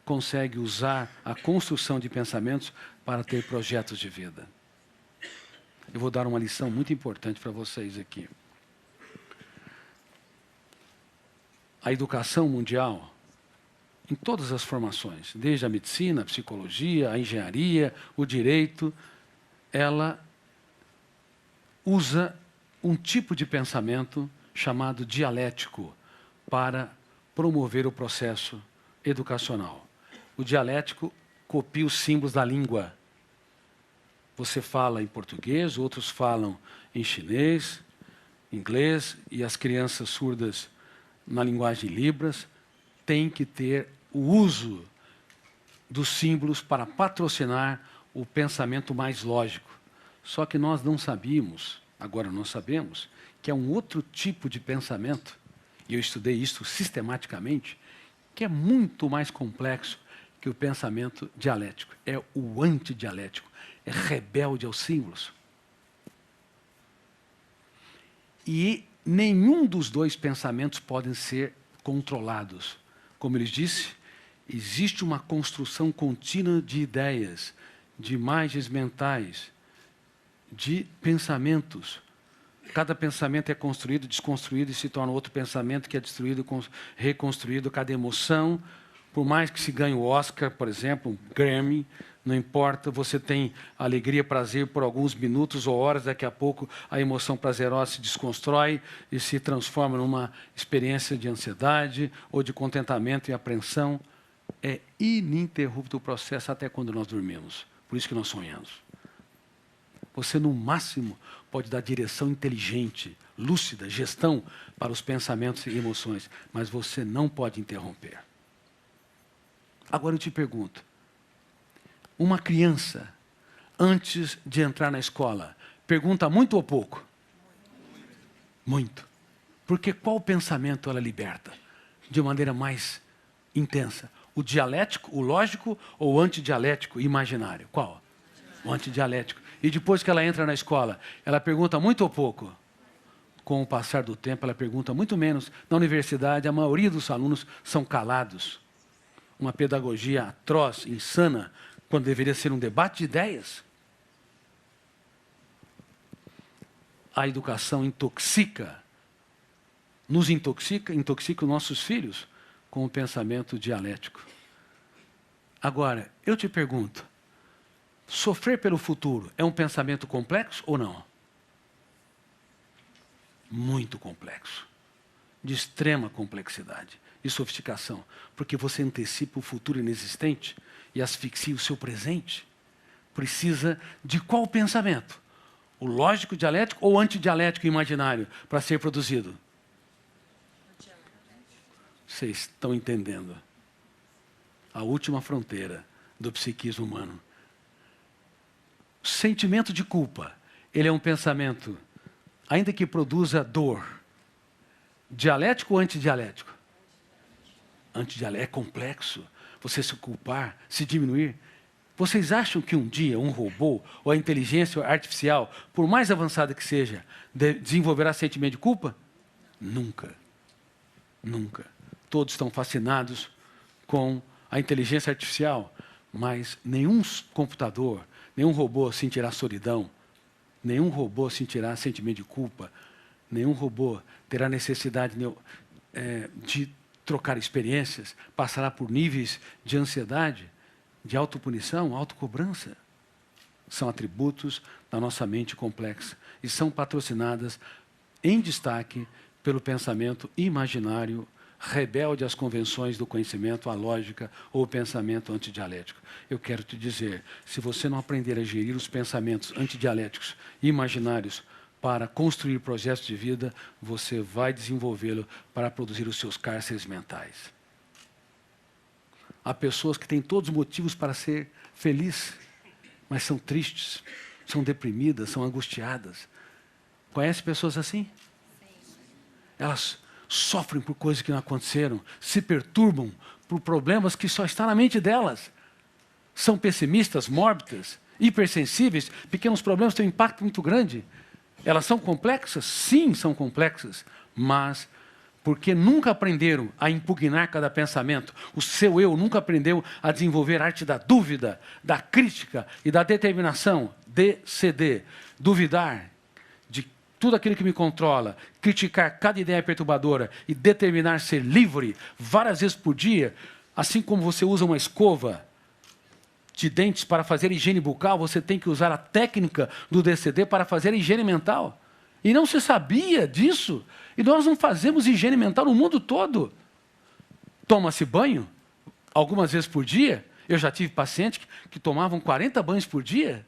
conseguem usar a construção de pensamentos para ter projetos de vida. Eu vou dar uma lição muito importante para vocês aqui. A educação mundial, em todas as formações, desde a medicina, a psicologia, a engenharia, o direito, ela usa um tipo de pensamento chamado dialético para promover o processo educacional. O dialético copia os símbolos da língua. Você fala em português, outros falam em chinês, inglês, e as crianças surdas na linguagem Libras têm que ter o uso dos símbolos para patrocinar o pensamento mais lógico. Só que nós não sabíamos, agora nós sabemos, que é um outro tipo de pensamento, e eu estudei isso sistematicamente, que é muito mais complexo que o pensamento dialético. É o antidialético, é rebelde aos símbolos. E nenhum dos dois pensamentos podem ser controlados. Como ele disse, existe uma construção contínua de ideias, de imagens mentais, de pensamentos. Cada pensamento é construído, desconstruído e se torna outro pensamento que é destruído, reconstruído. Cada emoção, por mais que se ganhe o Oscar, por exemplo, um Grammy, não importa, você tem alegria, prazer por alguns minutos ou horas, daqui a pouco a emoção prazerosa se desconstrói e se transforma numa experiência de ansiedade ou de contentamento e apreensão. É ininterrupto o processo até quando nós dormimos. Por isso que nós sonhamos. Você, no máximo, pode dar direção inteligente, lúcida, gestão para os pensamentos e emoções, mas você não pode interromper. Agora eu te pergunto, uma criança, antes de entrar na escola, pergunta muito ou pouco? Muito. Porque qual pensamento ela liberta de maneira mais intensa? O dialético, o lógico ou o antidialético, imaginário? Qual? O antidialético. E depois que ela entra na escola, ela pergunta muito ou pouco? Com o passar do tempo, ela pergunta muito menos. Na universidade, a maioria dos alunos são calados. Uma pedagogia atroz, insana, quando deveria ser um debate de ideias. A educação intoxica, nos intoxica os nossos filhos com o pensamento dialético. Agora, eu te pergunto, sofrer pelo futuro é um pensamento complexo ou não? Muito complexo, de extrema complexidade e sofisticação, porque você antecipa o futuro inexistente e asfixia o seu presente. Precisa de qual pensamento? O lógico dialético ou o antidialético imaginário para ser produzido? Vocês estão entendendo? A última fronteira do psiquismo humano. O sentimento de culpa, ele é um pensamento, ainda que produza dor, dialético ou antidialético? Antidialético é complexo. Você se culpar, se diminuir. Vocês acham que um dia um robô ou a inteligência artificial, por mais avançada que seja, desenvolverá sentimento de culpa? Nunca. Nunca. Todos estão fascinados com a inteligência artificial, mas nenhum computador, nenhum robô sentirá solidão, nenhum robô sentirá sentimento de culpa, nenhum robô terá necessidade de trocar experiências, passará por níveis de ansiedade, de autopunição, autocobrança. São atributos da nossa mente complexa e são patrocinadas em destaque pelo pensamento imaginário rebelde às convenções do conhecimento, à lógica ou ao pensamento antidialético. Eu quero te dizer, se você não aprender a gerir os pensamentos antidialéticos e imaginários para construir projetos de vida, você vai desenvolvê-lo para produzir os seus cárceres mentais. Há pessoas que têm todos os motivos para ser felizes, mas são tristes, são deprimidas, são angustiadas. Conhece pessoas assim? Elas sofrem por coisas que não aconteceram, se perturbam por problemas que só estão na mente delas. São pessimistas, mórbidas, hipersensíveis, pequenos problemas têm um impacto muito grande. Elas são complexas? Sim, são complexas, mas porque nunca aprenderam a impugnar cada pensamento, o seu eu nunca aprendeu a desenvolver a arte da dúvida, da crítica e da determinação, DCD, duvidar de tudo aquilo que me controla, criticar cada ideia perturbadora e determinar ser livre várias vezes por dia, assim como você usa uma escova de dentes para fazer higiene bucal, você tem que usar a técnica do DCD para fazer a higiene mental. E não se sabia disso. E nós não fazemos higiene mental no mundo todo. Toma-se banho algumas vezes por dia. Eu já tive pacientes que tomavam 40 banhos por dia.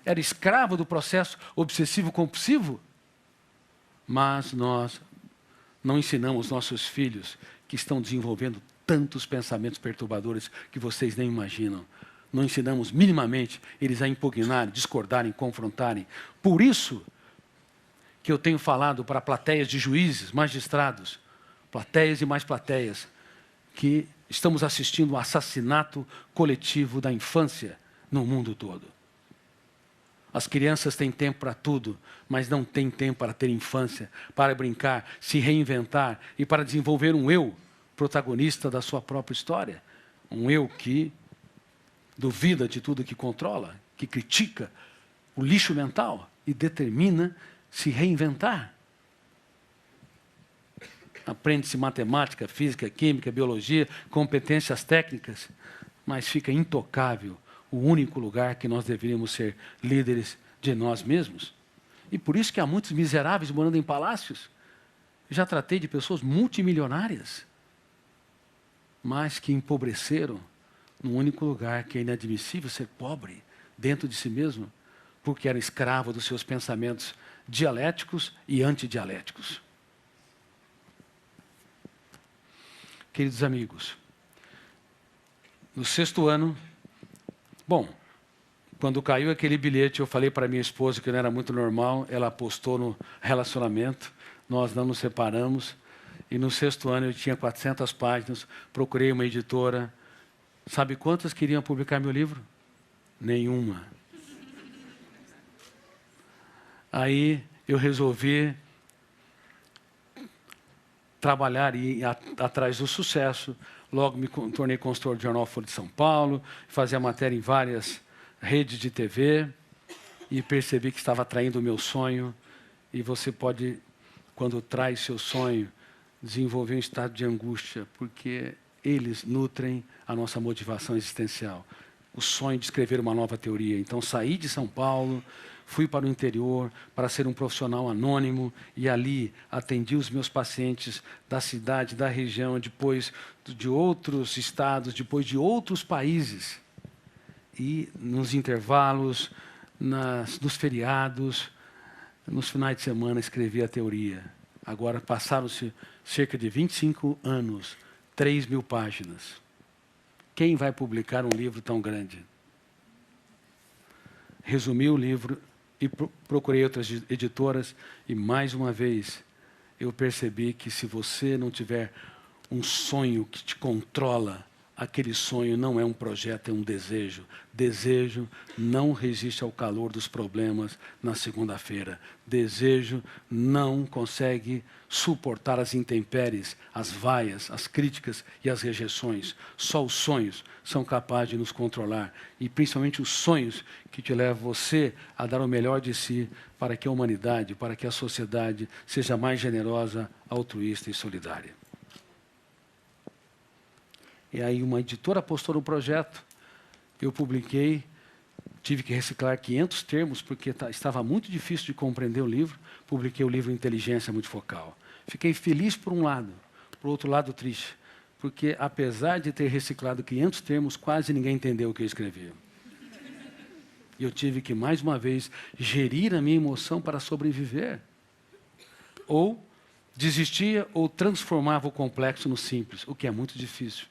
Era escravo do processo obsessivo-compulsivo. Mas nós não ensinamos nossos filhos que estão desenvolvendo tantos pensamentos perturbadores que vocês nem imaginam. Não ensinamos minimamente eles a impugnarem, discordarem, confrontarem. Por isso que eu tenho falado para plateias de juízes, magistrados, plateias e mais plateias, que estamos assistindo ao assassinato coletivo da infância no mundo todo. As crianças têm tempo para tudo, mas não têm tempo para ter infância, para brincar, se reinventar e para desenvolver um eu protagonista da sua própria história. Um eu que duvida de tudo que controla, que critica o lixo mental e determina se reinventar. Aprende-se matemática, física, química, biologia, competências técnicas, mas fica intocável o único lugar que nós deveríamos ser líderes de nós mesmos. E por isso que há muitos miseráveis morando em palácios. Já tratei de pessoas multimilionárias, mas que empobreceram num único lugar que é inadmissível ser pobre dentro de si mesmo, porque era escravo dos seus pensamentos dialéticos e antidialéticos. Queridos amigos, no 6º ano, bom, quando caiu aquele bilhete, eu falei para minha esposa que não era muito normal, ela apostou no relacionamento, nós não nos separamos, e no 6º ano eu tinha 400 páginas, procurei uma editora. Sabe quantas queriam publicar meu livro? Nenhuma. Aí eu resolvi trabalhar e ir atrás do sucesso. Logo me tornei consultor do jornal Folha de São Paulo, fazia matéria em várias redes de TV e percebi que estava atraindo o meu sonho. E você pode, quando traz seu sonho, desenvolver um estado de angústia, porque eles nutrem a nossa motivação existencial. O sonho de escrever uma nova teoria. Então, saí de São Paulo, fui para o interior para ser um profissional anônimo e ali atendi os meus pacientes da cidade, da região, depois de outros estados, depois de outros países. E nos intervalos, nos feriados, nos finais de semana escrevi a teoria. Agora passaram-se cerca de 25 anos, 3.000 páginas. Quem vai publicar um livro tão grande? Resumi o livro e procurei outras editoras e, mais uma vez, eu percebi que se você não tiver um sonho que te controla, aquele sonho não é um projeto, é um desejo. Desejo não resiste ao calor dos problemas na segunda-feira. Desejo não consegue suportar as intempéries, as vaias, as críticas e as rejeições. Só os sonhos são capazes de nos controlar. E principalmente os sonhos que te levam você a dar o melhor de si para que a humanidade, para que a sociedade seja mais generosa, altruísta e solidária. E aí uma editora apostou no projeto, eu publiquei, tive que reciclar 500 termos, porque estava muito difícil de compreender o livro, publiquei o livro Inteligência Multifocal. Fiquei feliz por um lado, por outro lado, triste. Porque, apesar de ter reciclado 500 termos, quase ninguém entendeu o que eu escrevia. E eu tive que, mais uma vez, gerir a minha emoção para sobreviver. Ou desistia ou transformava o complexo no simples, o que é muito difícil.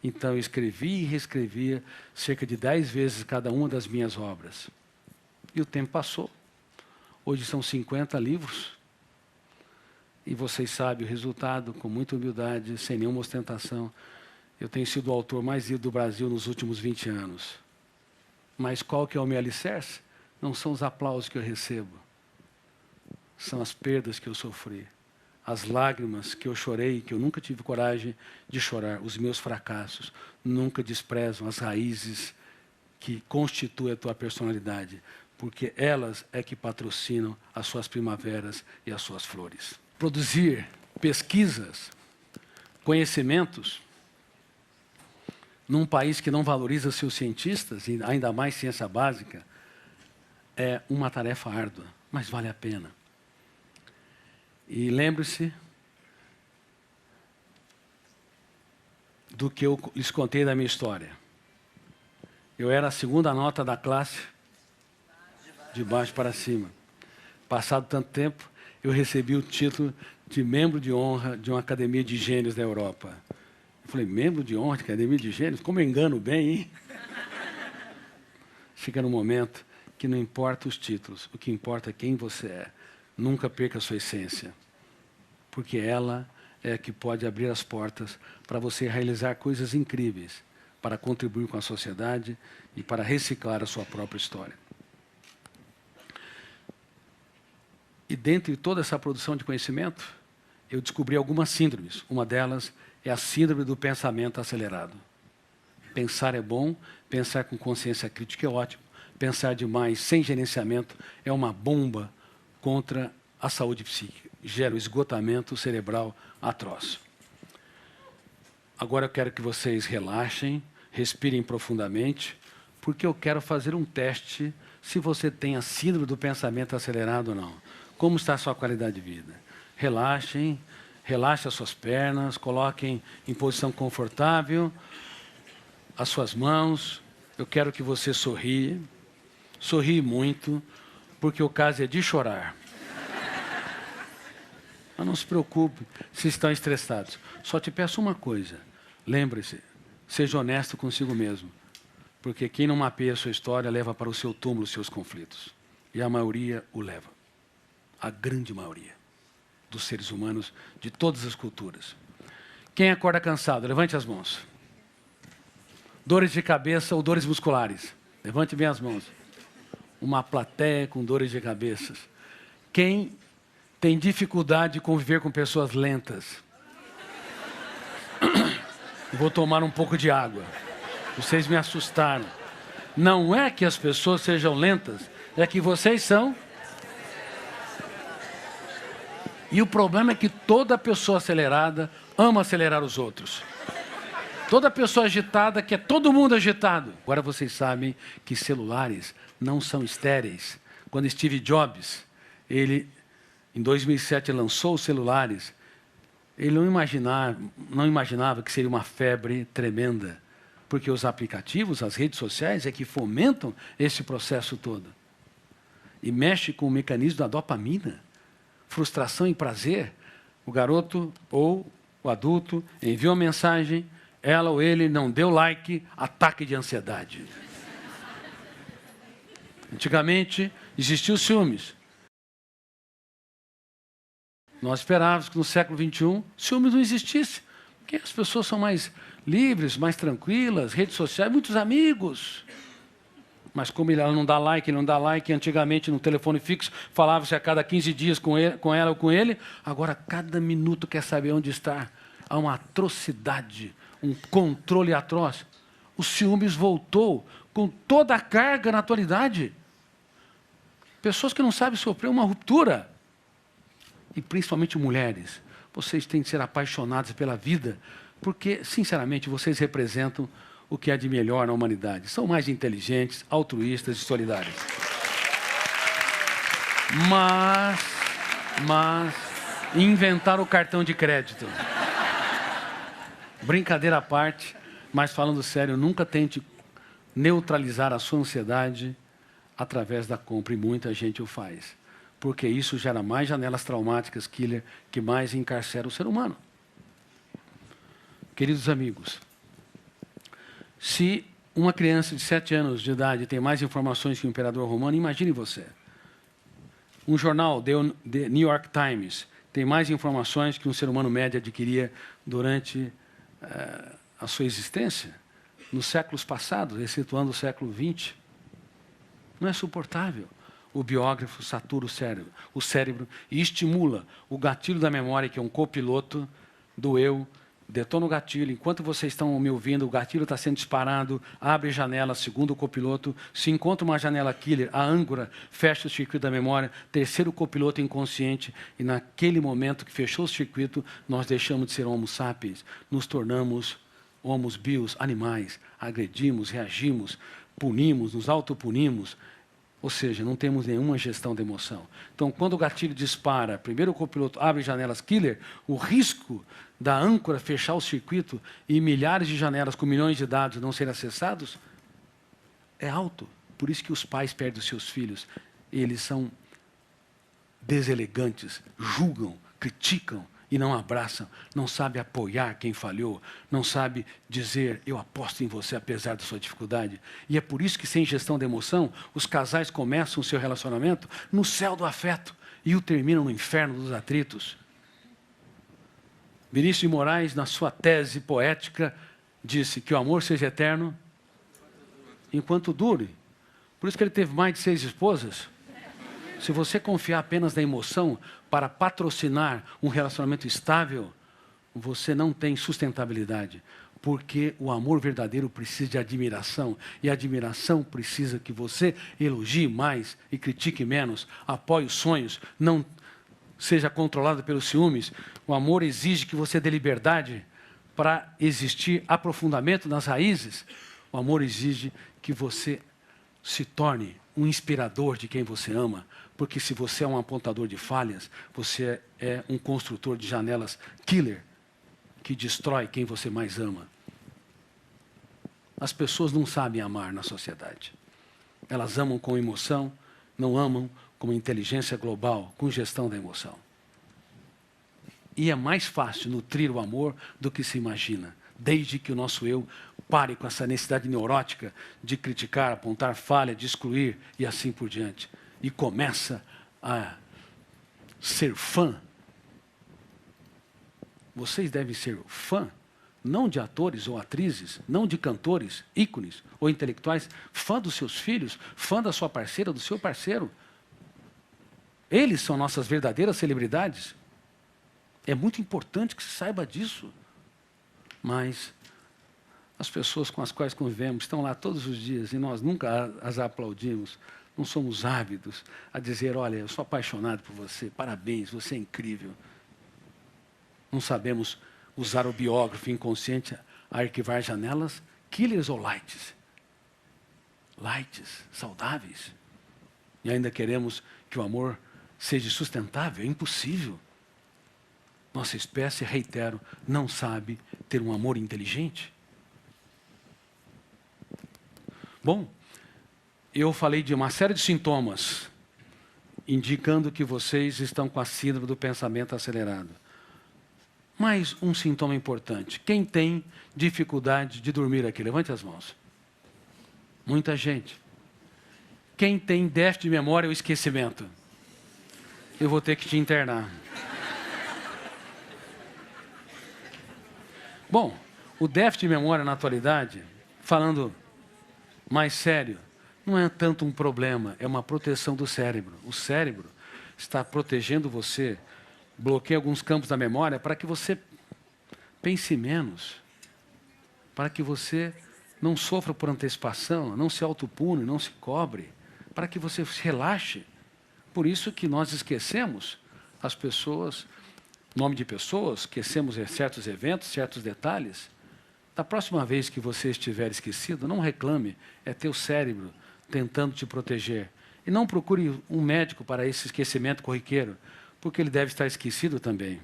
Então, eu escrevia e reescrevia cerca de 10 vezes cada uma das minhas obras. E o tempo passou. Hoje são 50 livros. E vocês sabem o resultado, com muita humildade, sem nenhuma ostentação. Eu tenho sido o autor mais lido do Brasil nos últimos 20 anos. Mas qual que é o meu alicerce? Não são os aplausos que eu recebo. São as perdas que eu sofri. As lágrimas que eu chorei, que eu nunca tive coragem de chorar. Os meus fracassos nunca desprezam as raízes que constituem a tua personalidade. Porque elas é que patrocinam as suas primaveras e as suas flores. Produzir pesquisas, conhecimentos, num país que não valoriza seus cientistas, e ainda mais ciência básica, é uma tarefa árdua, mas vale a pena. E lembre-se do que eu lhes contei da minha história. Eu era a segunda nota da classe, de baixo para cima. Passado tanto tempo, eu recebi o título de membro de honra de uma academia de gênios da Europa. Eu falei, membro de honra de academia de gênios? Como eu engano bem, hein? Chega num momento que não importa os títulos, o que importa é quem você é. Nunca perca a sua essência, porque ela é a que pode abrir as portas para você realizar coisas incríveis, para contribuir com a sociedade e para reciclar a sua própria história. E dentro de toda essa produção de conhecimento, eu descobri algumas síndromes. Uma delas é a síndrome do pensamento acelerado. Pensar é bom, pensar com consciência crítica é ótimo. Pensar demais, sem gerenciamento, é uma bomba contra a saúde psíquica. Gera um esgotamento cerebral atroz. Agora eu quero que vocês relaxem, respirem profundamente, porque eu quero fazer um teste se você tem a síndrome do pensamento acelerado ou não. Como está a sua qualidade de vida? Relaxem, relaxem as suas pernas, coloquem em posição confortável as suas mãos. Eu quero que você sorrie muito, porque o caso é de chorar. Mas não se preocupe se estão estressados. Só te peço uma coisa, lembre-se, seja honesto consigo mesmo, porque quem não mapeia a sua história leva para o seu túmulo os seus conflitos. E a maioria o leva. A grande maioria dos seres humanos de todas as culturas. Quem acorda cansado? Levante as mãos. Dores de cabeça ou dores musculares? Levante bem as mãos. Uma plateia com dores de cabeça. Quem tem dificuldade de conviver com pessoas lentas? Vou tomar um pouco de água. Vocês me assustaram. Não é que as pessoas sejam lentas, é que vocês são. E o problema é que toda pessoa acelerada ama acelerar os outros. Toda pessoa agitada quer todo mundo agitado. Agora vocês sabem que celulares não são estéreis. Quando Steve Jobs, ele, em 2007, lançou os celulares, ele não imaginava que seria uma febre tremenda. Porque os aplicativos, as redes sociais, é que fomentam esse processo todo. E mexe com o mecanismo da dopamina. Frustração e prazer, o garoto ou o adulto envia uma mensagem, ela ou ele não deu like, ataque de ansiedade. Antigamente, existiam ciúmes. Nós esperávamos que no século XXI, ciúmes não existisse, porque as pessoas são mais livres, mais tranquilas, redes sociais, muitos amigos. Mas como ela não dá like, antigamente no telefone fixo falava-se a cada 15 dias com ela ou com ele, agora cada minuto quer saber onde está. Há uma atrocidade, um controle atroz. O ciúmes voltou com toda a carga na atualidade. Pessoas que não sabem sofrer uma ruptura. E principalmente mulheres. Vocês têm que ser apaixonadas pela vida, porque, sinceramente, vocês representam o que há de melhor na humanidade. São mais inteligentes, altruístas e solidários. Mas inventaram o cartão de crédito. Brincadeira à parte, mas falando sério, nunca tente neutralizar a sua ansiedade através da compra, e muita gente o faz. Porque isso gera mais janelas traumáticas, killer, que mais encarcera o ser humano. Queridos amigos, se uma criança de 7 anos de idade tem mais informações que o imperador romano, imagine você. Um jornal, The New York Times, tem mais informações que um ser humano médio adquiria durante a sua existência, nos séculos passados, excetuando o século XX. Não é suportável. O biógrafo satura o cérebro e estimula o gatilho da memória, que é um copiloto do eu. Detona o gatilho. Enquanto vocês estão me ouvindo, o gatilho está sendo disparado, abre janela, segundo o copiloto. Se encontra uma janela killer, a âncora fecha o circuito da memória, terceiro copiloto inconsciente, e naquele momento que fechou o circuito, nós deixamos de ser homo sapiens, nos tornamos homos bios, animais, agredimos, reagimos, punimos, nos autopunimos, ou seja, não temos nenhuma gestão de emoção. Então, quando o gatilho dispara, primeiro o copiloto abre janelas killer, o risco da âncora fechar o circuito e milhares de janelas com milhões de dados não serem acessados é alto. Por isso que os pais perdem os seus filhos. Eles são deselegantes, julgam, criticam e não abraçam, não sabe apoiar quem falhou, não sabe dizer, eu aposto em você apesar da sua dificuldade. E é por isso que, sem gestão de emoção, os casais começam o seu relacionamento no céu do afeto e o terminam no inferno dos atritos. Vinícius de Moraes, na sua tese poética, disse que o amor seja eterno enquanto dure. Por isso que ele teve mais de 6 esposas. Se você confiar apenas na emoção para patrocinar um relacionamento estável, você não tem sustentabilidade. Porque o amor verdadeiro precisa de admiração. E a admiração precisa que você elogie mais e critique menos. Apoie os sonhos, não seja controlado pelos ciúmes. O amor exige que você dê liberdade para existir aprofundamento nas raízes. O amor exige que você se torne um inspirador de quem você ama, porque se você é um apontador de falhas, você é um construtor de janelas killer, que destrói quem você mais ama. As pessoas não sabem amar na sociedade. Elas amam com emoção, não amam com inteligência global, com gestão da emoção. E é mais fácil nutrir o amor do que se imagina, desde que o nosso eu pare com essa necessidade neurótica de criticar, apontar falha, de excluir e assim por diante. E começa a ser fã. Vocês devem ser fã, não de atores ou atrizes, não de cantores, ícones ou intelectuais, fã dos seus filhos, fã da sua parceira, do seu parceiro. Eles são nossas verdadeiras celebridades. É muito importante que se saiba disso. Mas as pessoas com as quais convivemos estão lá todos os dias e nós nunca as aplaudimos. Não somos ávidos a dizer, olha, eu sou apaixonado por você, parabéns, você é incrível. Não sabemos usar o biógrafo inconsciente a arquivar janelas, killers ou lights? Lights, saudáveis. E ainda queremos que o amor seja sustentável, é impossível. Nossa espécie, reitero, não sabe ter um amor inteligente. Bom, eu falei de uma série de sintomas indicando que vocês estão com a síndrome do pensamento acelerado. Mas um sintoma importante. Quem tem dificuldade de dormir aqui? Levante as mãos. Muita gente. Quem tem déficit de memória ou esquecimento? Eu vou ter que te internar. Bom, o déficit de memória na atualidade, falando mais sério, não é tanto um problema, é uma proteção do cérebro. O cérebro está protegendo você, bloqueia alguns campos da memória para que você pense menos, para que você não sofra por antecipação, não se autopune, não se cobre, para que você se relaxe. Por isso que nós esquecemos as pessoas, nome de pessoas, esquecemos certos eventos, certos detalhes. Da próxima vez que você estiver esquecido, não reclame, é teu cérebro tentando te proteger. E não procure um médico para esse esquecimento corriqueiro, porque ele deve estar esquecido também.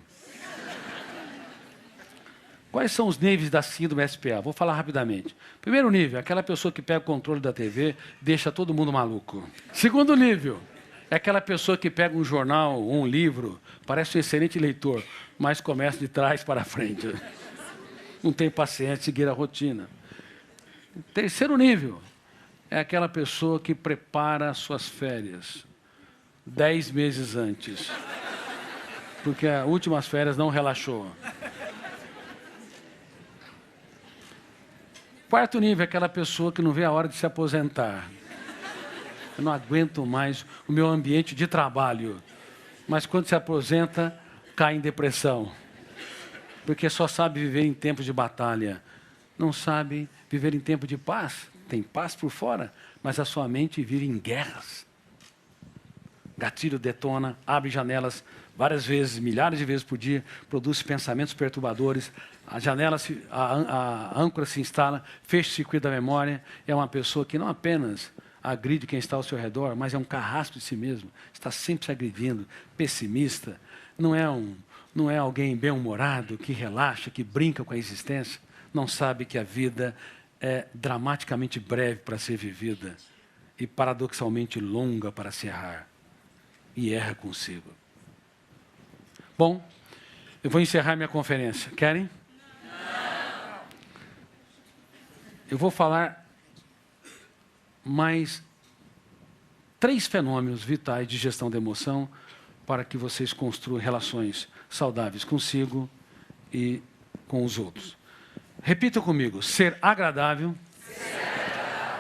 Quais são os níveis da síndrome SPA? Vou falar rapidamente. Primeiro nível, aquela pessoa que pega o controle da TV, deixa todo mundo maluco. Segundo nível, é aquela pessoa que pega um jornal, um livro, parece um excelente leitor, mas começa de trás para frente. Não tem paciência de seguir a rotina. Terceiro nível, é aquela pessoa que prepara suas férias 10 meses antes, porque as últimas férias não relaxou. Quarto nível é aquela pessoa que não vê a hora de se aposentar. Eu não aguento mais o meu ambiente de trabalho. Mas quando se aposenta, cai em depressão. Porque só sabe viver em tempos de batalha. Não sabe viver em tempo de paz. Tem paz por fora, mas a sua mente vive em guerras. Gatilho detona, abre janelas várias vezes, milhares de vezes por dia, produz pensamentos perturbadores, a âncora se instala, fecha o circuito da memória. É uma pessoa que não apenas agride quem está ao seu redor, mas é um carrasco de si mesmo, está sempre se agredindo, pessimista, não é alguém bem-humorado, que relaxa, que brinca com a existência, não sabe que a vida é dramaticamente breve para ser vivida e paradoxalmente longa para se errar. E erra consigo. Bom, eu vou encerrar minha conferência. Querem? Não. Eu vou falar mais 3 fenômenos vitais de gestão da emoção para que vocês construam relações saudáveis consigo e com os outros. Repita comigo: ser agradável,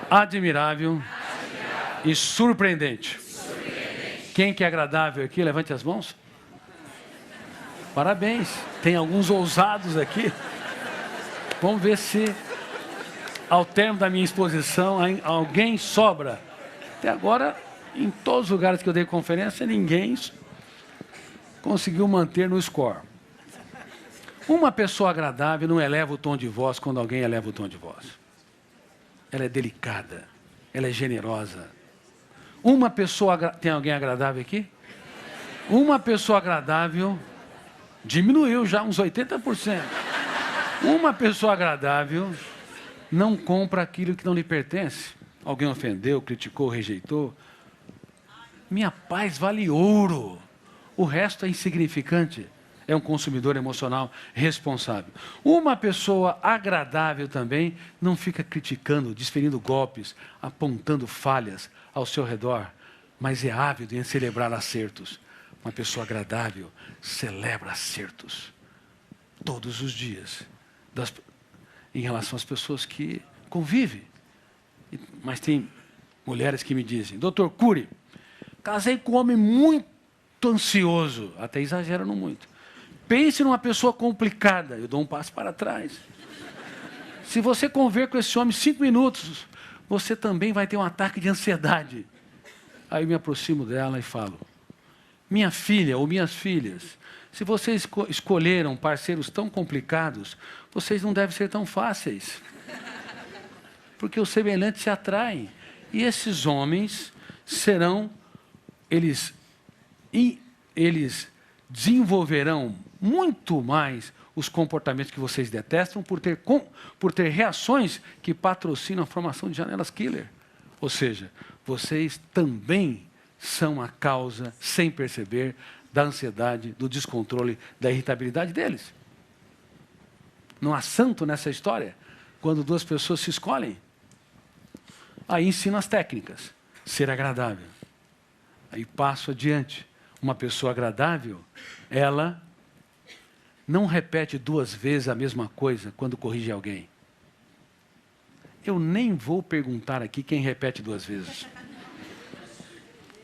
admirável e surpreendente. Quem que é agradável aqui? Levante as mãos. Parabéns. Tem alguns ousados aqui. Vamos ver se, ao término da minha exposição, alguém sobra. Até agora, em todos os lugares que eu dei conferência, ninguém conseguiu manter no score. Uma pessoa agradável não eleva o tom de voz quando alguém eleva o tom de voz. Ela é delicada. Ela é generosa. Uma pessoa... Tem alguém agradável aqui? Uma pessoa agradável... Diminuiu já uns 80%. Uma pessoa agradável não compra aquilo que não lhe pertence. Alguém ofendeu, criticou, rejeitou. Minha paz vale ouro. O resto é insignificante. É um consumidor emocional responsável. Uma pessoa agradável também não fica criticando, desferindo golpes, apontando falhas ao seu redor, mas é ávido em celebrar acertos. Uma pessoa agradável celebra acertos todos os dias em relação às pessoas que convivem. Mas tem mulheres que me dizem: Dr. Cury, casei com um homem muito ansioso, até exagero muito. Pense numa pessoa complicada, eu dou um passo para trás. Se você conviver com esse homem 5 minutos, você também vai ter um ataque de ansiedade. Aí eu me aproximo dela e falo: minha filha ou minhas filhas, se vocês escolheram parceiros tão complicados, vocês não devem ser tão fáceis. Porque os semelhantes se atraem. E esses homens serão, eles desenvolverão muito mais os comportamentos que vocês detestam por ter reações que patrocinam a formação de janelas killer. Ou seja, vocês também são a causa, sem perceber, da ansiedade, do descontrole, da irritabilidade deles. Não há santo nessa história. Quando 2 pessoas se escolhem, aí ensino as técnicas. Ser agradável. Aí passo adiante. Uma pessoa agradável, ela não repete 2 vezes a mesma coisa quando corrige alguém. Eu nem vou perguntar aqui quem repete 2 vezes.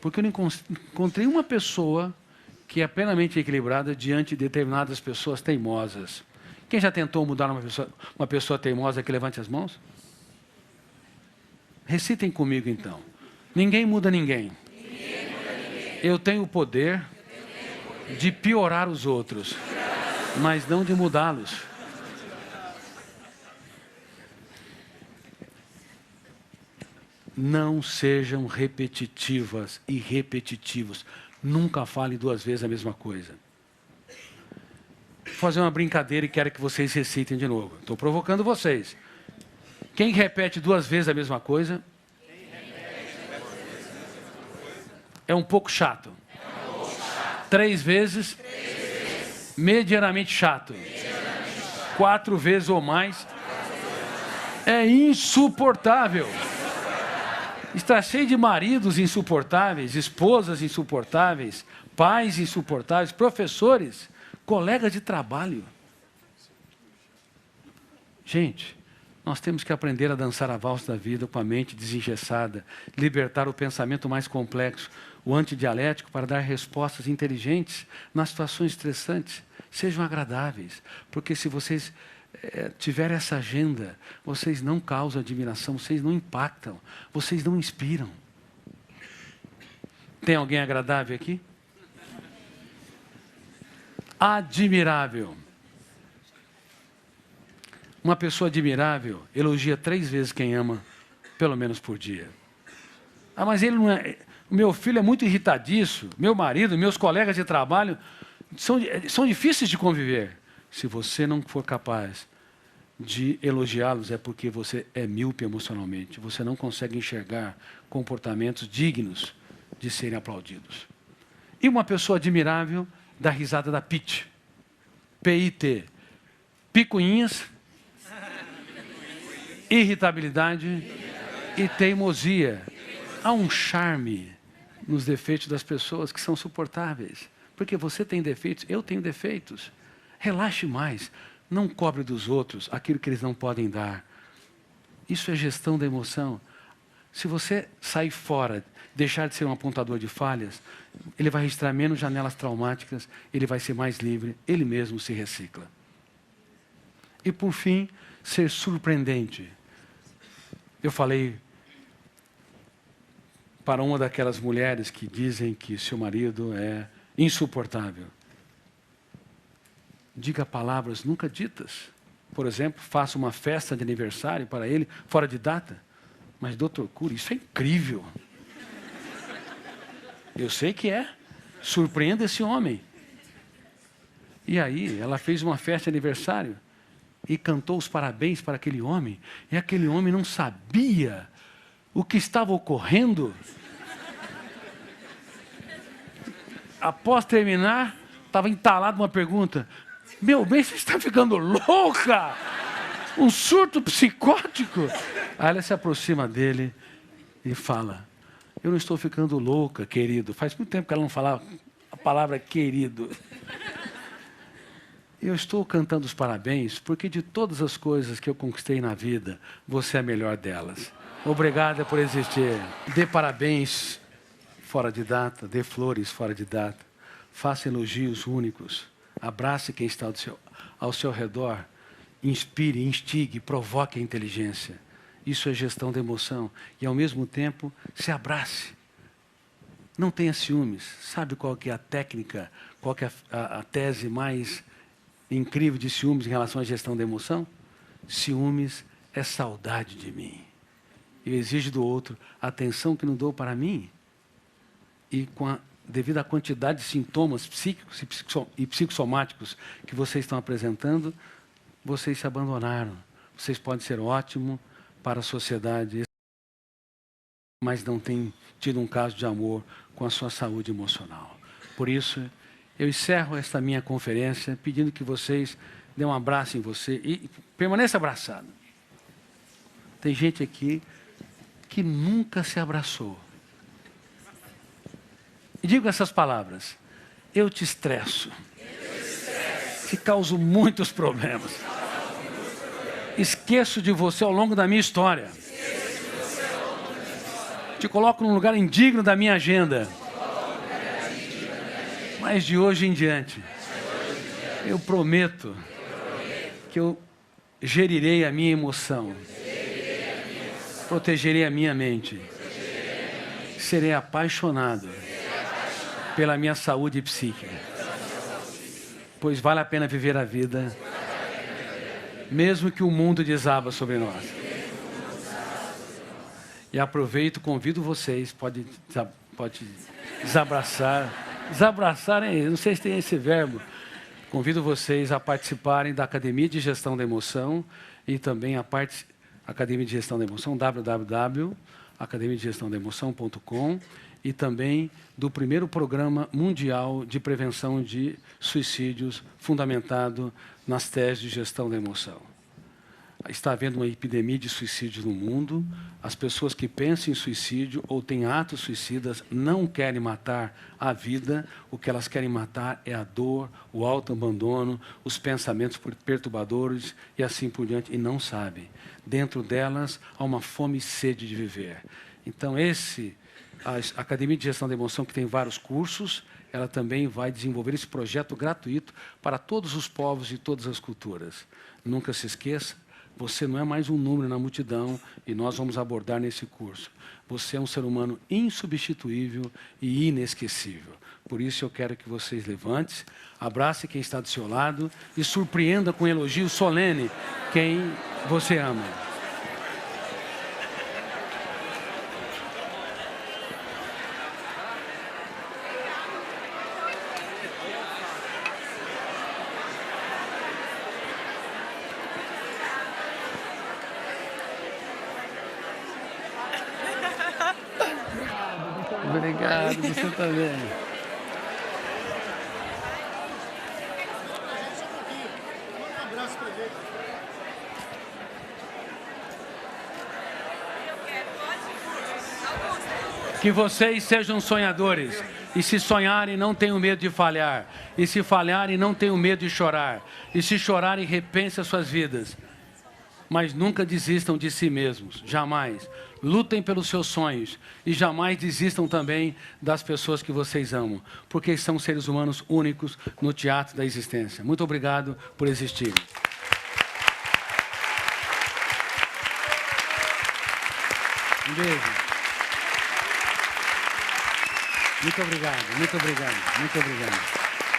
Porque eu não encontrei uma pessoa que é plenamente equilibrada diante de determinadas pessoas teimosas. Quem já tentou mudar uma pessoa teimosa, que levante as mãos? Recitem comigo então. Ninguém muda ninguém. Eu tenho o poder de piorar os outros, mas não de mudá-los. Não sejam repetitivas e repetitivos. Nunca fale 2 vezes a mesma coisa. fazer uma brincadeira e quero que vocês recitem de novo. Estou provocando vocês. Quem repete 2 vezes a mesma coisa é um pouco chato. 3 vezes, medianamente chato. 4 vezes ou mais, é insuportável. Está cheio de maridos insuportáveis, esposas insuportáveis, pais insuportáveis, professores, colegas de trabalho. Gente, nós temos que aprender a dançar a valsa da vida com a mente desengessada, libertar o pensamento mais complexo, o antidialético, para dar respostas inteligentes nas situações estressantes. Sejam agradáveis, porque se vocês tiverem essa agenda, vocês não causam admiração, vocês não impactam, vocês não inspiram. Tem alguém agradável aqui? Admirável. Uma pessoa admirável elogia 3 vezes quem ama, pelo menos por dia. Ah, mas ele não é... Meu filho é muito irritadiço, meu marido, meus colegas de trabalho são difíceis de conviver. Se você não for capaz de elogiá-los, é porque você é míope emocionalmente. Você não consegue enxergar comportamentos dignos de serem aplaudidos. E uma pessoa admirável dá risada da PIT. P-I-T. Picuinhas, irritabilidade e teimosia. Há um charme nos defeitos das pessoas que são suportáveis. Porque você tem defeitos, eu tenho defeitos. Relaxe mais. Não cobre dos outros aquilo que eles não podem dar. Isso é gestão da emoção. Se você sair fora, deixar de ser um apontador de falhas, ele vai registrar menos janelas traumáticas, ele vai ser mais livre, ele mesmo se recicla. E por fim, ser surpreendente. Eu falei para uma daquelas mulheres que dizem que seu marido é insuportável. Diga palavras nunca ditas. Por exemplo, faça uma festa de aniversário para ele, fora de data. Mas, doutor Cury, isso é incrível. Eu sei que é. Surpreenda esse homem. E aí, ela fez uma festa de aniversário e cantou os parabéns para aquele homem. E aquele homem não sabia o que estava ocorrendo. Após terminar, estava entalado uma pergunta. Meu bem, você está ficando louca? Um surto psicótico? Aí ela se aproxima dele e fala, eu não estou ficando louca, querido. Faz muito tempo que ela não falava a palavra querido. Eu estou cantando os parabéns porque de todas as coisas que eu conquistei na vida, você é a melhor delas. Obrigada por existir. Dê parabéns fora de data, dê flores fora de data. Faça elogios únicos. Abrace quem está ao seu redor. Inspire, instigue, provoque a inteligência. Isso é gestão da emoção. E, ao mesmo tempo, se abrace. Não tenha ciúmes. Sabe qual que é a técnica, qual que é a tese mais incrível de ciúmes em relação à gestão da emoção? Ciúmes é saudade de mim. Eu exijo do outro a atenção que não dou para mim. E devido à quantidade de sintomas psíquicos e psicossomáticos que vocês estão apresentando, vocês se abandonaram. Vocês podem ser ótimos para a sociedade, mas não têm tido um caso de amor com a sua saúde emocional. Por isso, eu encerro esta minha conferência pedindo que vocês dêem um abraço em você e permaneça abraçado. Tem gente aqui que nunca se abraçou. E digo essas palavras. Eu te estresso. Te causo muitos problemas. Esqueço de você ao longo da minha história. Te coloco num lugar indigno da minha agenda. Mas de hoje em diante, eu prometo que eu gerirei a minha emoção. Protegerei a minha mente. Serei apaixonado pela minha saúde psíquica. Pois vale a pena viver a vida, mesmo que o mundo desaba sobre nós. E aproveito, convido vocês, pode desabraçar. Desabraçar, não sei se tem esse verbo. Convido vocês a participarem da Academia de Gestão da Emoção e também a Academia de Gestão da Emoção, www.academiadegestandaemoção.com, e também do primeiro Programa Mundial de Prevenção de Suicídios, fundamentado nas teses de gestão da emoção. Está havendo uma epidemia de suicídio no mundo. As pessoas que pensam em suicídio ou têm atos suicidas não querem matar a vida. O que elas querem matar é a dor, o autoabandono, os pensamentos perturbadores e assim por diante, e não sabem. Dentro delas há uma fome e sede de viver. Então, a Academia de Gestão da Emoção, que tem vários cursos, ela também vai desenvolver esse projeto gratuito para todos os povos e todas as culturas. Nunca se esqueça, você não é mais um número na multidão e nós vamos abordar nesse curso. Você é um ser humano insubstituível e inesquecível. Por isso eu quero que vocês levantem-se, abracem quem está do seu lado e surpreenda com um elogio solene quem você ama. Obrigado, você também. Um abraço pra gente. Que vocês sejam sonhadores. E se sonharem, não tenham medo de falhar. E se falharem, não tenham medo de chorar. E se chorarem, repensem as suas vidas. Mas nunca desistam de si mesmos, jamais. Lutem pelos seus sonhos e jamais desistam também das pessoas que vocês amam, porque são seres humanos únicos no teatro da existência. Muito obrigado por existirem. Um beijo. Muito obrigado, muito obrigado, muito obrigado.